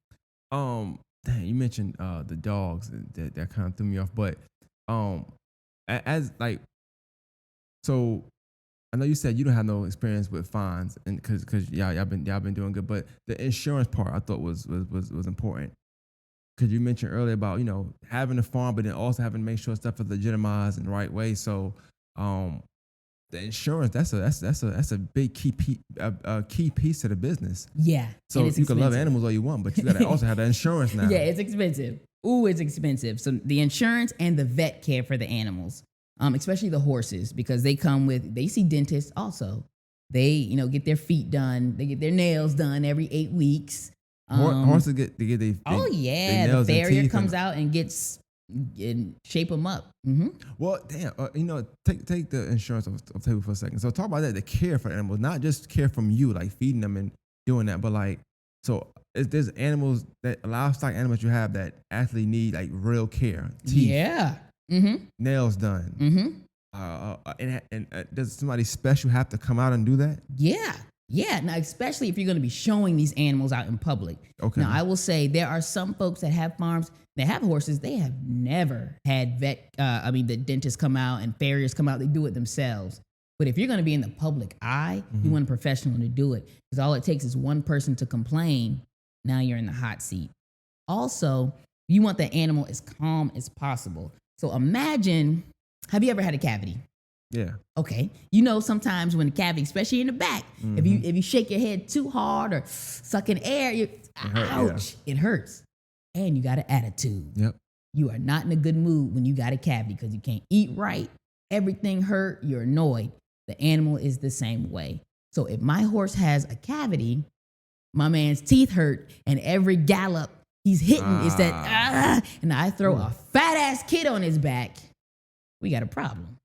S1: Dang, you mentioned the dogs that kind of threw me off, but as like, so I know you said you don't have no experience with fines, and because y'all been doing good, but the insurance part I thought was important. Because you mentioned earlier about having a farm, but then also having to make sure stuff is legitimized in the right way. So the insurance that's a big key piece to the business.
S2: Yeah.
S1: So you can love animals all you want, but you gotta also have the insurance now.
S2: Yeah, it's expensive. Ooh, it's expensive. So the insurance and the vet care for the animals, especially the horses, because they see dentists also. They get their feet done, they get their nails done every 8 weeks.
S1: Horses get their
S2: the farrier comes out and shape them up. Mm-hmm.
S1: Well, damn, take the insurance off the table for a second. So talk about that, the care for animals, not just care from you, like feeding them and doing that, but like, so there's animals livestock animals you have that actually need like real care, teeth, nails done. And does somebody special have to come out and do that?
S2: Yeah, now especially if you're going to be showing these animals out in public.
S1: Okay.
S2: Now I will say there are some folks that have farms that have horses. They have never had the dentists come out and farriers come out. They do it themselves. But if you're going to be in the public eye, you want a professional to do it, because all it takes is one person to complain. Now you're in the hot seat. Also, you want the animal as calm as possible. So imagine, have you ever had a cavity?
S1: Yeah.
S2: Okay. Sometimes when the cavity, especially in the back, if you shake your head too hard or suck in air, it hurts. And you got an attitude.
S1: Yep.
S2: You are not in a good mood when you got a cavity, because you can't eat right. Everything hurt. You're annoyed. The animal is the same way. So if my horse has a cavity, my man's teeth hurt, and every gallop he's hitting is that, and I throw a fat ass kid on his back, we got a problem.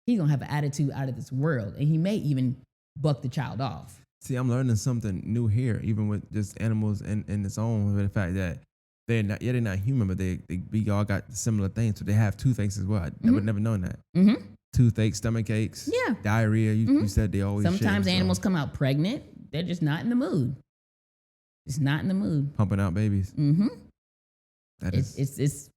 S2: He's going to have an attitude out of this world, and he may even buck the child off.
S1: See, I'm learning something new here, even with just animals in its own, with the fact that they're not human, but we all got similar things. So they have toothaches as well. I would never known that. Mm-hmm. Toothaches, stomach aches, diarrhea. You said they always
S2: Sometimes animals come out pregnant. They're just not in the mood. It's not in the mood.
S1: Pumping out babies.
S2: Mm-hmm.
S1: It's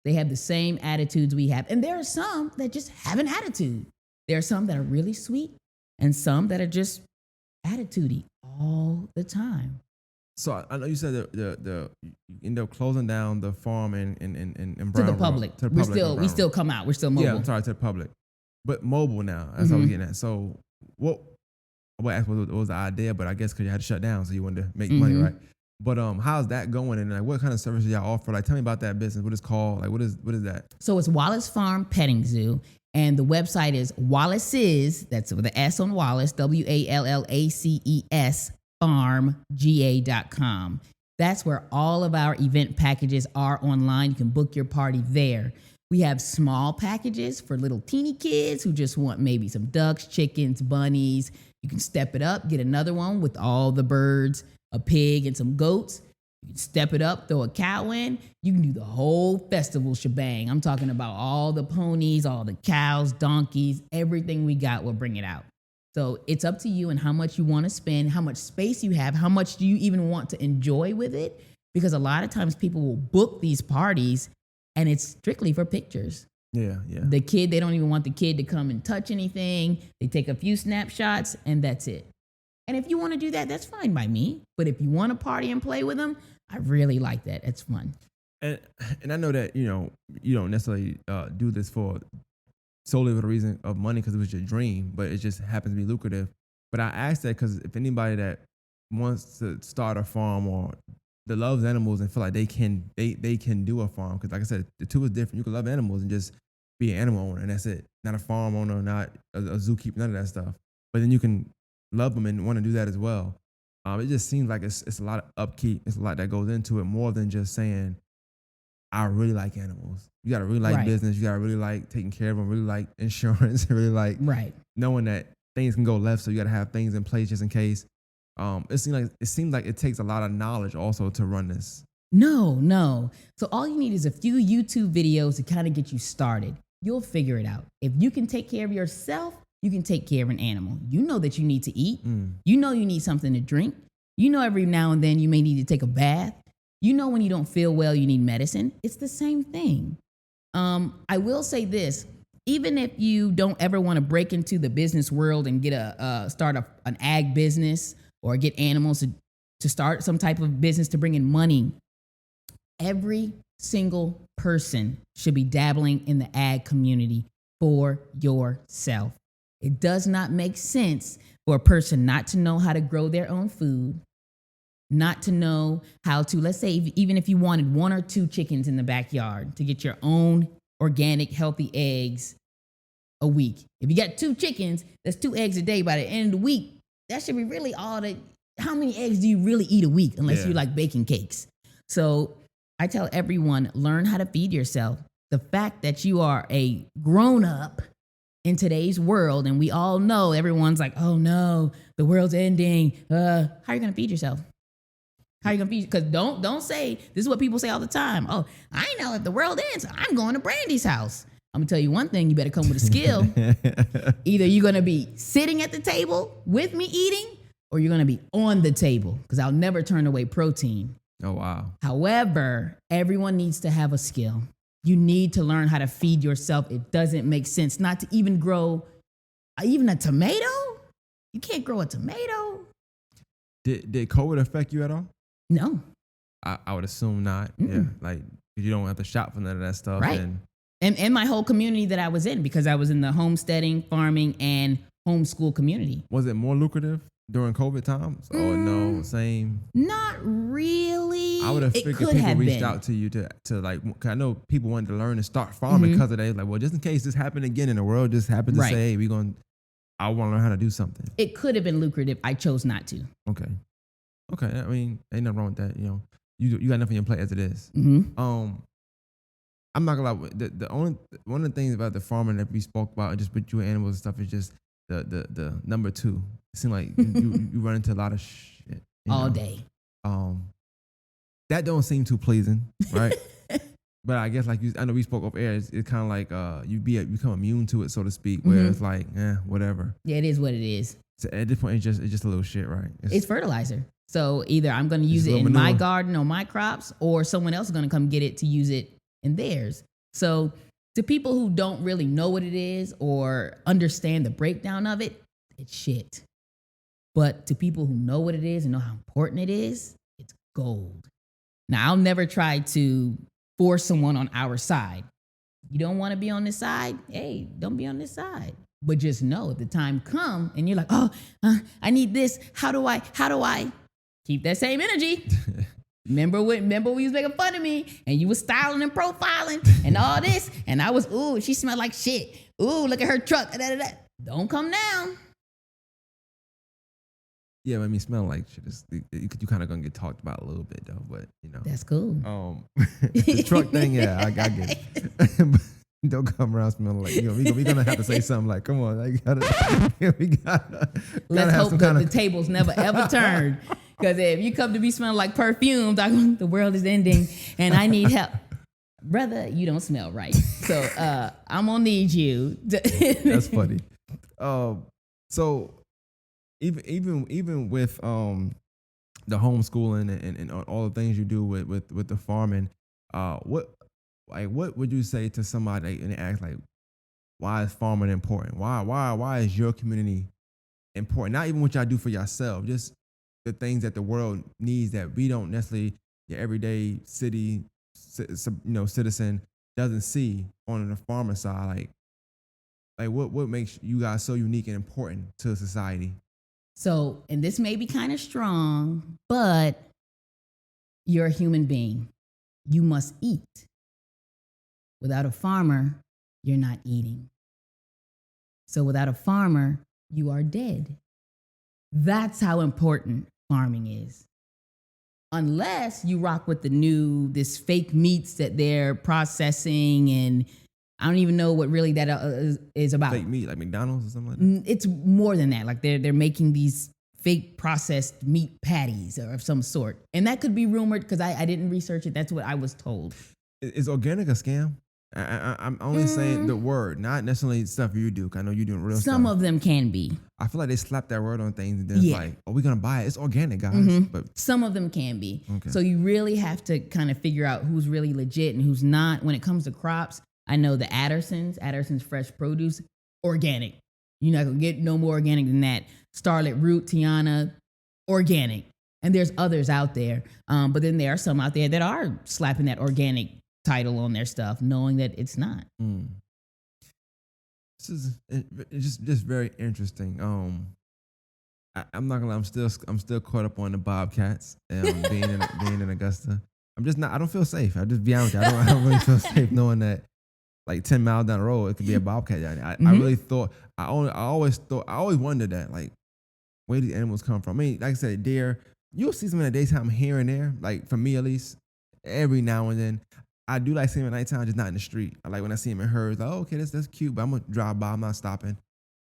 S2: they have the same attitudes we have. And there are some that just have an attitude. There are some that are really sweet, and some that are just attitudey all the time.
S1: So I know you said the you end up closing down the farm in Brown
S2: to the public. We still come out. We're still mobile.
S1: Yeah, I'm sorry, to the public, but mobile now. That's what I was getting at. So what was the idea? But I guess because you had to shut down, so you wanted to make money, right? But how's that going? And like, what kind of services y'all offer? Like, tell me about that business. What it's called? Like, what is that?
S2: So it's Wallace Farm Petting Zoo, and the website is Wallace's. That's with the S on Wallace. WALLACES farmga.com. That's where all of our event packages are online. You can book your party there. We have small packages for little teeny kids who just want maybe some ducks, chickens, bunnies. You can step it up, get another one with all the birds, a pig, and some goats. You can step it up, throw a cow in. You can do the whole festival shebang. I'm talking about all the ponies, all the cows, donkeys, everything we got, we'll bring it out. So it's up to you and how much you want to spend, how much space you have, how much do you even want to enjoy with it? Because a lot of times people will book these parties and it's strictly for pictures.
S1: Yeah.
S2: The kid, they don't even want the kid to come and touch anything. They take a few snapshots and that's it. And if you want to do that, that's fine by me. But if you want to party and play with them, I really like that. It's fun.
S1: And I know that, you don't necessarily do this for solely for the reason of money because it was your dream, but it just happens to be lucrative. But I ask that because if anybody that wants to start a farm or that loves animals and feel like they can do a farm, because like I said, the two is different. You can love animals and just be an animal owner, and that's it. Not a farm owner, not a zookeeper, none of that stuff. But then you can love them and want to do that as well. It just seems like it's a lot of upkeep. It's a lot that goes into it more than just saying, I really like animals. You got to really like
S2: Right.
S1: business. You got to really like taking care of them, really like insurance, really like
S2: Right.
S1: knowing that things can go left. So you got to have things in place just in case. It seems like it takes a lot of knowledge also to run this.
S2: No. So all you need is a few YouTube videos to kind of get you started. You'll figure it out. If you can take care of yourself, you can take care of an animal. You know that you need to eat. You know you need something to drink. You know every now and then you may need to take a bath. You know when you don't feel well, you need medicine. It's the same thing. I will say this. Even if you don't ever want to break into the business world and get start an ag business or get animals to start some type of business to bring in money, every single person should be dabbling in the ag community for yourself. It does not make sense for a person not to know how to grow their own food, not to know how to, let's say, even if you wanted 1 or 2 chickens in the backyard to get your own organic, healthy eggs a week. If you got 2 chickens, that's 2 eggs a day. By the end of the week, that should be really all that. How many eggs do you really eat a week unless you like baking cakes? So I tell everyone, learn how to feed yourself. The fact that you are a grown-up in today's world, and we all know everyone's like, oh no, the world's ending. How are you going to feed yourself? How are you going to feed? Because don't say, this is what people say all the time. Oh, I know if the world ends, I'm going to Brandi's house. I'm going to tell you one thing, you better come with a skill. Either you're going to be sitting at the table with me eating, or you're going to be on the table, because I'll never turn away protein.
S1: Oh, wow.
S2: However, everyone needs to have a skill. You need to learn how to feed yourself. It doesn't make sense not to even grow even a tomato. You can't grow a tomato.
S1: Did COVID affect you at all?
S2: No.
S1: I would assume not. Yeah, like you don't have to shop for none of that stuff.
S2: Right. And my whole community that I was in, because I was in the homesteading, farming, and homeschool community.
S1: Was it more lucrative during COVID times? Oh no, same.
S2: Not really.
S1: I would have figured people reached out to you to like, 'cause I know people wanted to learn and start farming because of that. Like, well, just in case this happened again and the world just happened to say, hey, I want to learn how to do something. It
S2: could have been lucrative. I chose not to.
S1: Okay. I mean, ain't nothing wrong with that. You know, you got enough on your plate as it is. I'm not gonna lie. The only one of the things about the farming that we spoke about, just with you animals and stuff, is just the number 2. It seems like you run into a lot of shit
S2: all day.
S1: That don't seem too pleasing, right? But I guess I know we spoke off air. It's kind of like you become immune to it, so to speak. Where it's like, whatever.
S2: Yeah, it is what it is.
S1: So at this point, it's just a little shit, right?
S2: It's fertilizer. So either I'm going to use it in my garden or my crops, or someone else is going to come get it to use it in theirs. So to people who don't really know what it is or understand the breakdown of it, it's shit. But to people who know what it is and know how important it is, it's gold. Now, I'll never try to force someone on our side. You don't want to be on this side? Hey, don't be on this side. But just know if the time comes and you're like, I need this. How do I? Keep that same energy. Remember we was making fun of me and you was styling and profiling and all this. And I was, she smelled like shit. Ooh, look at her truck. Don't come down.
S1: Yeah, I mean, smell like shit. You kind of gonna get talked about a little bit though, but you know.
S2: That's cool.
S1: The truck thing, yeah, I get it. Don't come around smelling like, we're gonna have to say something like, come on, we gotta
S2: let's hope that the tables never ever turn. Because if you come to be smelling like perfume, the world is ending and I need help. Brother, you don't smell right. So I'm gonna need you.
S1: That's funny. So even with the homeschooling and all the things you do with the farming, what would you say to somebody and ask like, why is farming important? Why is your community important? Not even what y'all do for yourself, just the things that the world needs that we don't necessarily, your everyday citizen doesn't see on the farmer side. Like what makes you guys so unique and important to society?
S2: So, and this may be kind of strong, but you're a human being. You must eat. Without a farmer, you're not eating. So without a farmer, you are dead. That's how important farming is. Unless you rock with this fake meats that they're processing, and I don't even know what really that is about.
S1: Fake meat, like McDonald's or something like that?
S2: It's more than that. Like they're making these fake processed meat patties or of some sort. And that could be rumored because I didn't research it. That's what I was told.
S1: Is organic a scam? I'm only saying the word, not necessarily stuff you do. 'Cause I know you're doing real stuff.
S2: Some of them can be.
S1: I feel like they slap that word on things and then it's like, oh, we're going to buy it. It's organic, guys. But
S2: Some of them can be.
S1: Okay.
S2: So you really have to kind of figure out who's really legit and who's not. When it comes to crops, I know the Adderson's Fresh Produce, organic. You're not going to get no more organic than that. Starlet Root, Tiana, organic. And there's others out there. But then there are some out there that are slapping that organic title on their stuff, knowing that it's not.
S1: This is just very interesting. I'm not gonna lie, I'm still caught up on the Bobcats being in Augusta. I'm just not. I don't feel safe. I'll just be honest with you. I don't really feel safe knowing that like 10 miles down the road it could be a Bobcat down there. I really thought. I always wondered that, like, where these animals come from. I mean, like I said, deer. You'll see some in the daytime here and there. Like for me at least, every now and then. I do like seeing them at nighttime, just not in the street. I like when I see them in herds. Like, oh, okay, that's cute, but I'm gonna drive by. I'm not stopping.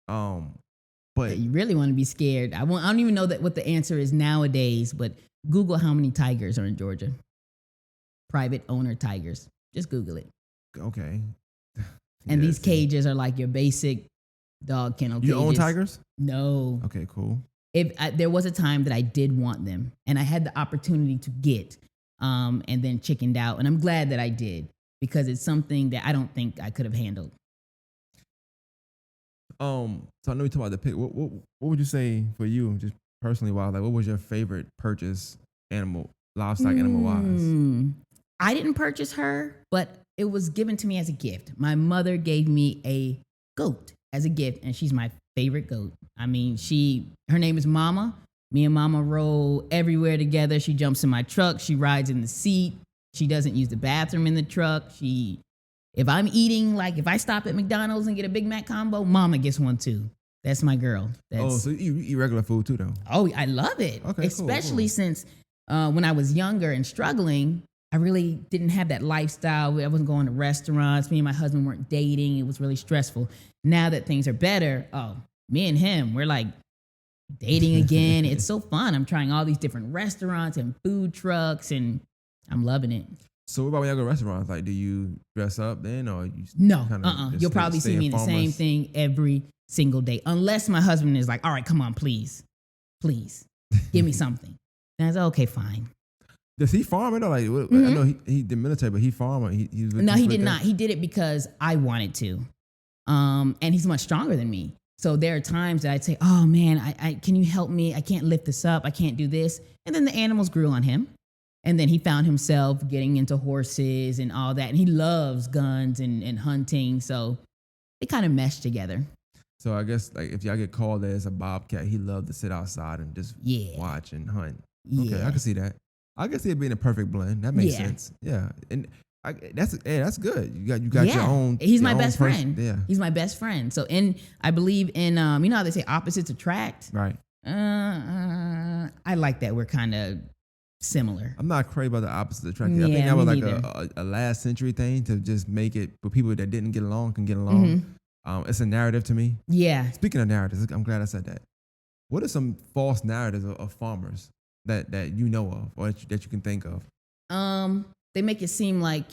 S1: But
S2: You really want to be scared. I don't even know what the answer is nowadays, but Google how many tigers are in Georgia. Private owner tigers. Just Google it.
S1: Okay.
S2: And these cages are like your basic dog kennel cages.
S1: You own tigers?
S2: No.
S1: Okay, cool.
S2: There was a time that I did want them, and I had the opportunity to get, and then chickened out. And I'm glad that I did, because it's something that I don't think I could have handled.
S1: So I know we talked about the pig. What would you say for you, just personally, Wild? Like, what was your favorite purchase, livestock animal wise?
S2: I didn't purchase her, but it was given to me as a gift. My mother gave me a goat as a gift, and she's my favorite goat. I mean, her name is Mama. Me and Mama roll everywhere together. She jumps in my truck. She rides in the seat. She doesn't use the bathroom in the truck. If I'm eating, like if I stop at McDonald's and get a Big Mac combo, Mama gets one too. That's my girl.
S1: So you eat regular food too, though?
S2: Oh, I love it.
S1: Okay,
S2: especially
S1: cool.
S2: Since when I was younger and struggling, I really didn't have that lifestyle. I wasn't going to restaurants. Me and my husband weren't dating. It was really stressful. Now that things are better, me and him, we're like dating again. It's so fun. I'm trying all these different restaurants and food trucks, and I'm loving it.
S1: So what about when y'all go to restaurants? Like, do you dress up then, or you
S2: No, You'll probably see me in the same thing every single day, unless my husband is like, all right, come on, please, give me something. And I said, okay, fine.
S1: Does he farm it or like? I know he did military, but he farm or he
S2: No, he did not. He did it because I wanted to, and he's much stronger than me. So there are times that I'd say, oh man, I can you help me? I can't lift this up. I can't do this. And then the animals grew on him. And then he found himself getting into horses and all that. And he loves guns and hunting. So they kind of meshed together.
S1: So I guess like if y'all get called as a bobcat, he loved to sit outside and just watch and hunt.
S2: Yeah.
S1: Okay, I can see that. I can see it being a perfect blend. That makes sense. Yeah. And that's good. You got your own.
S2: He's my best friend.
S1: Yeah.
S2: He's my best friend. So I believe in you know how they say opposites attract?
S1: Right.
S2: I like that we're kind of similar.
S1: I'm not crazy about the opposite attract. I think
S2: Yeah,
S1: that was
S2: me
S1: like a last century thing to just make it for people that didn't get along can get along. It's a narrative to me.
S2: Yeah.
S1: Speaking of narratives, I'm glad I said that. What are some false narratives of farmers that you know of or that you can think of?
S2: They make it seem like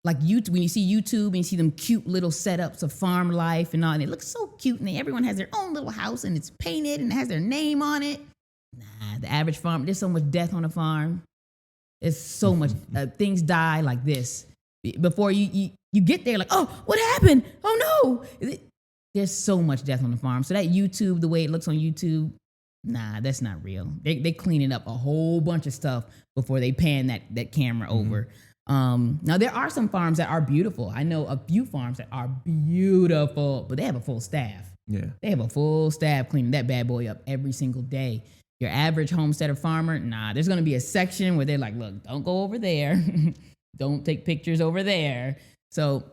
S2: YouTube, when you see YouTube and you see them cute little setups of farm life and all, and it looks so cute, and everyone has their own little house and it's painted and it has their name on it. Nah, the average farm, there's so much death on the farm. There's so much, things die like this. Before you get there, like, oh, what happened? Oh no. There's so much death on the farm. So that YouTube, the way it looks on YouTube, nah, that's not real. They cleaning up a whole bunch of stuff before they pan that camera over. Now there are some farms that are beautiful. I know a few farms that are beautiful, but they have a full staff.
S1: Yeah. They
S2: have a full staff cleaning that bad boy up every single day. Your average homesteader farmer, nah, there's going to be a section where they're like, look, don't go over there. Don't take pictures over there. So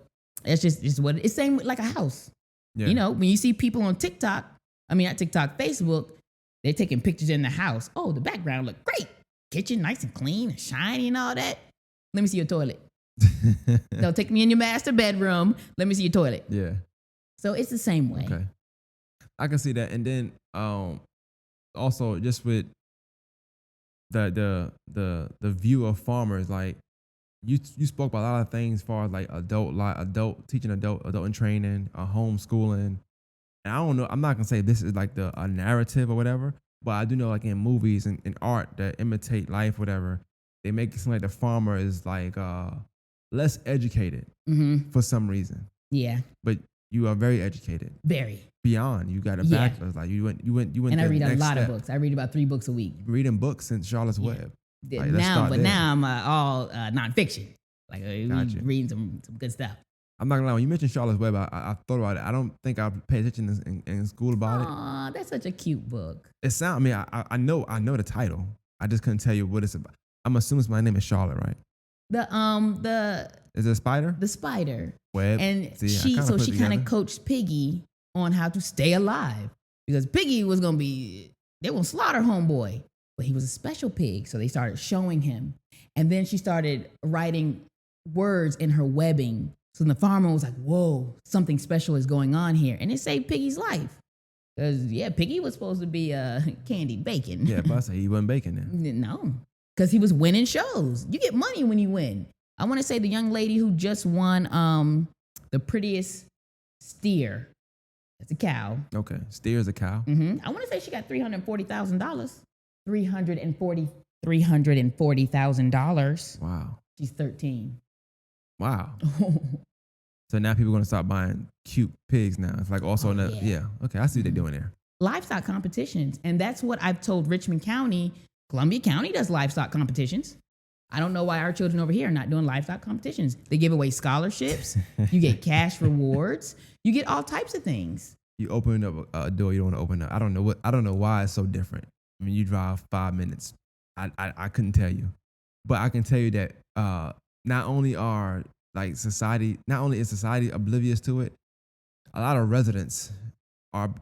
S2: it's just what it's same with like a house. Yeah. You know, when you see people on TikTok I mean, not TikTok, Facebook. They're taking pictures in the house. Oh, the background look great. Kitchen nice and clean and shiny and all that. Let me see your toilet. No, take me in your master bedroom. Let me see your toilet.
S1: Yeah.
S2: So it's the same way.
S1: Okay. I can see that. And then also just with the view of farmers, like you spoke about a lot of things as far as like adult teaching, adult and training, homeschooling. And I don't know, I'm not gonna say this is like a narrative or whatever, but I do know like in movies and in art that imitate life, whatever, they make it seem like the farmer is like less educated for some reason.
S2: Yeah.
S1: But you are very educated.
S2: Very.
S1: Beyond. You got a bachelor's. Like you went.
S2: And I read a lot
S1: step.
S2: of books. I read about 3 books a week.
S1: Reading books since Charlotte's Web. Like,
S2: now I'm all nonfiction. Like reading some good stuff.
S1: I'm not gonna lie. When you mentioned Charlotte's Web, I thought about it. I don't think I paid attention in school about it.
S2: Aw, that's such a cute book.
S1: It sounds. I mean, I know the title. I just couldn't tell you what it's about. I'm assuming my name is Charlotte, right? Is it a spider?
S2: The spider.
S1: Web.
S2: And she kind of coached Piggy on how to stay alive, because Piggy was gonna be, they were gonna slaughter homeboy, but he was a special pig, so they started showing him, and then she started writing words in her webbing. So the farmer was like, "Whoa, something special is going on here," and it saved Piggy's life. Because Piggy was supposed to be candied bacon.
S1: Yeah, but I say he wasn't bacon then.
S2: No, because he was winning shows. You get money when you win. I want to say the young lady who just won the prettiest steer. That's a cow.
S1: Okay, steer's a cow.
S2: I want to say she got $340,000. $340,000.
S1: Wow.
S2: She's 13.
S1: Wow. So now people are gonna start buying cute pigs now. It's like also okay, I see what they're doing there.
S2: Livestock competitions, and that's what I've told Richmond County. Columbia County does livestock competitions. I don't know why our children over here are not doing livestock competitions. They give away scholarships. You get cash rewards. You get all types of things.
S1: You open up a door you don't want to open up. I don't know why it's so different. I mean, you drive 5 minutes. I couldn't tell you, but I can tell you that not only is society oblivious to it, a lot of residents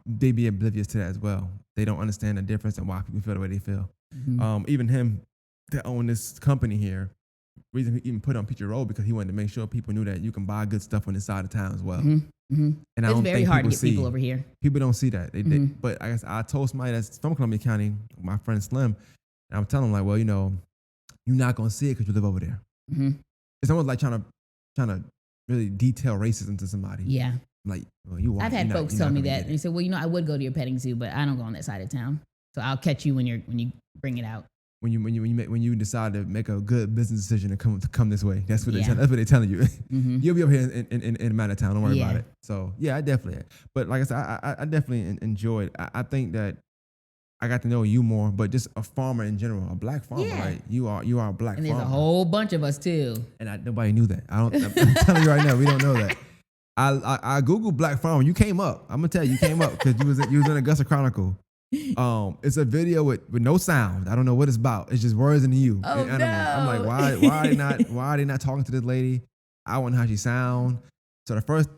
S1: they be oblivious to that as well. They don't understand the difference and why people feel the way they feel. Even him that owned this company here, reason he even put on Peach Road, because he wanted to make sure people knew that you can buy good stuff on this side of town as well. And
S2: it's very hard to get people over here.
S1: People don't see that. But I guess I told somebody that's from Columbia County, my friend Slim, and I'm telling him like, well, you're not gonna see it because you live over there. It's almost like trying to really detail racism to somebody.
S2: Yeah.
S1: Like, well, you white.
S2: I've had folks tell me that, and they said, well, I would go to your petting zoo, but I don't go on that side of town. So I'll catch you when you bring it out. When
S1: you decide to make a good business decision to come this way, that's what they're telling you. You'll be over here in a matter of time. Don't worry about it. So yeah, I definitely. But like I said, I definitely enjoyed. I think that I got to know you more, but just a farmer in general, a black farmer, right? You are a black farmer.
S2: And there's a whole bunch of us too.
S1: And nobody knew that. I'm telling you right now, we don't know that. I Googled black farmer. You came up. I'm gonna tell you came up because you was in Augusta Chronicle. It's a video with no sound. I don't know what it's about. It's just words and you.
S2: Oh,
S1: and
S2: no.
S1: I'm like, why are they not talking to this lady? I wonder how she sound. So the first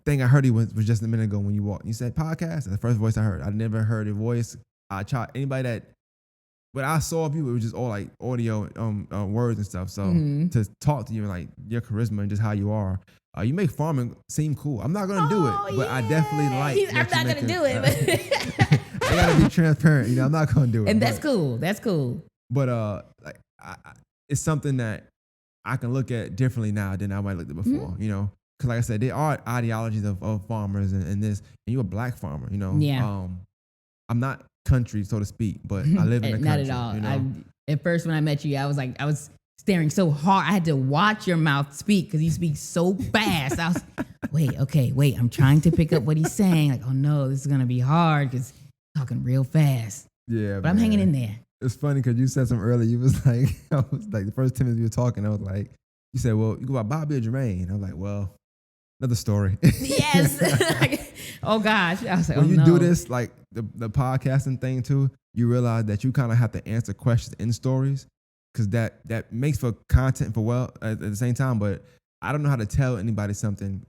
S1: thing I heard was just a minute ago when you walked. You said podcast. That's the first voice I heard. I never heard a voice. I tried anybody that when I saw of you, it was just all like audio, words and stuff. So to talk to you and like your charisma and just how you are, you make farming seem cool. I'm not gonna do it, but I definitely like.
S2: I'm not gonna do it.
S1: I gotta be transparent. I'm not gonna do it.
S2: And that's cool. That's cool.
S1: But it's something that I can look at differently now than I might look at before. Because like I said, there are ideologies of farmers and this, and you're a black farmer.
S2: Yeah.
S1: I'm not country, so to speak, but I live in the country.
S2: Not at all. At first, when I met you, I was staring so hard. I had to watch your mouth speak because you speak so fast. I was, wait. I'm trying to pick up what he's saying. Like, oh no, this is gonna be hard because he's talking real fast.
S1: Yeah,
S2: but I'm hanging in there.
S1: It's funny because you said something earlier. You was like, I was like, the first 10 minutes we were talking, I was like, you said, well, you go by Bobby or Jermaine. I was like, well, another story.
S2: Yes. Oh gosh. I was like,
S1: when you do this, like the podcasting thing too, you realize that you kind of have to answer questions in stories because that makes for content at the same time. But I don't know how to tell anybody something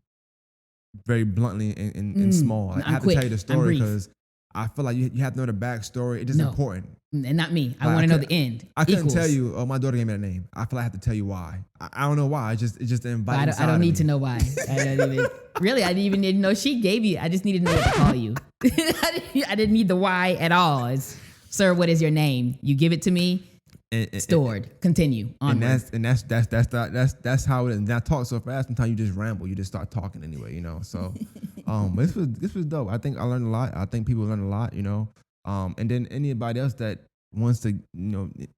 S1: very bluntly and small. I have to tell you the story because I feel like you have to know the backstory. It's just important.
S2: And not me. I
S1: Like,
S2: want to know the end.
S1: I couldn't
S2: Equals.
S1: tell you. Oh, my daughter gave me that name. I feel like I have to tell you why. I don't know why. It's just inviting.
S2: I don't need to know why. I didn't even need to know she gave you. I just needed to know what to call you. I didn't need the why at all. It's, sir, what is your name? You give it to me. Stored. Continue. Onward.
S1: And that's how it is. And I talk so fast. Sometimes you just ramble. You just start talking anyway. You know. So, this was dope. I think I learned a lot. I think people learned a lot. You know. And then anybody else that wants to,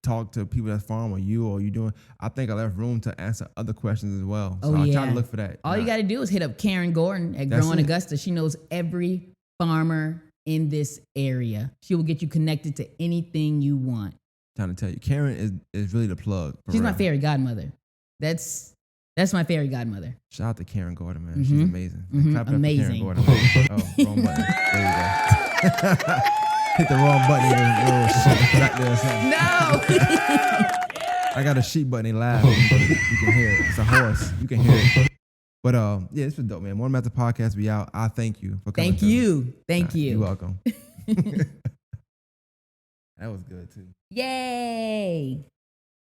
S1: talk to people that farm or you doing, I think I left room to answer other questions as well. So I try to look for that.
S2: All you got to do is hit up Karen Gordon at Growing Augusta. She knows every farmer in this area. She will get you connected to anything you want.
S1: Trying to tell you, Karen is really the plug.
S2: She's my fairy godmother. That's my fairy godmother.
S1: Shout out to Karen Gordon, man. She's amazing.
S2: Amazing.
S1: Clap it up for Karen Gordon. Oh, wrong button. There you go. Hit the wrong button. Little sheep back there or something.
S2: No.
S1: I got a sheep button. They laugh. You can hear it. It's a horse. You can hear it. But yeah, this was dope, man. Morning Master Podcast be out. I thank you for coming.
S2: Thank you.
S1: You're welcome. That was good too.
S2: Yay.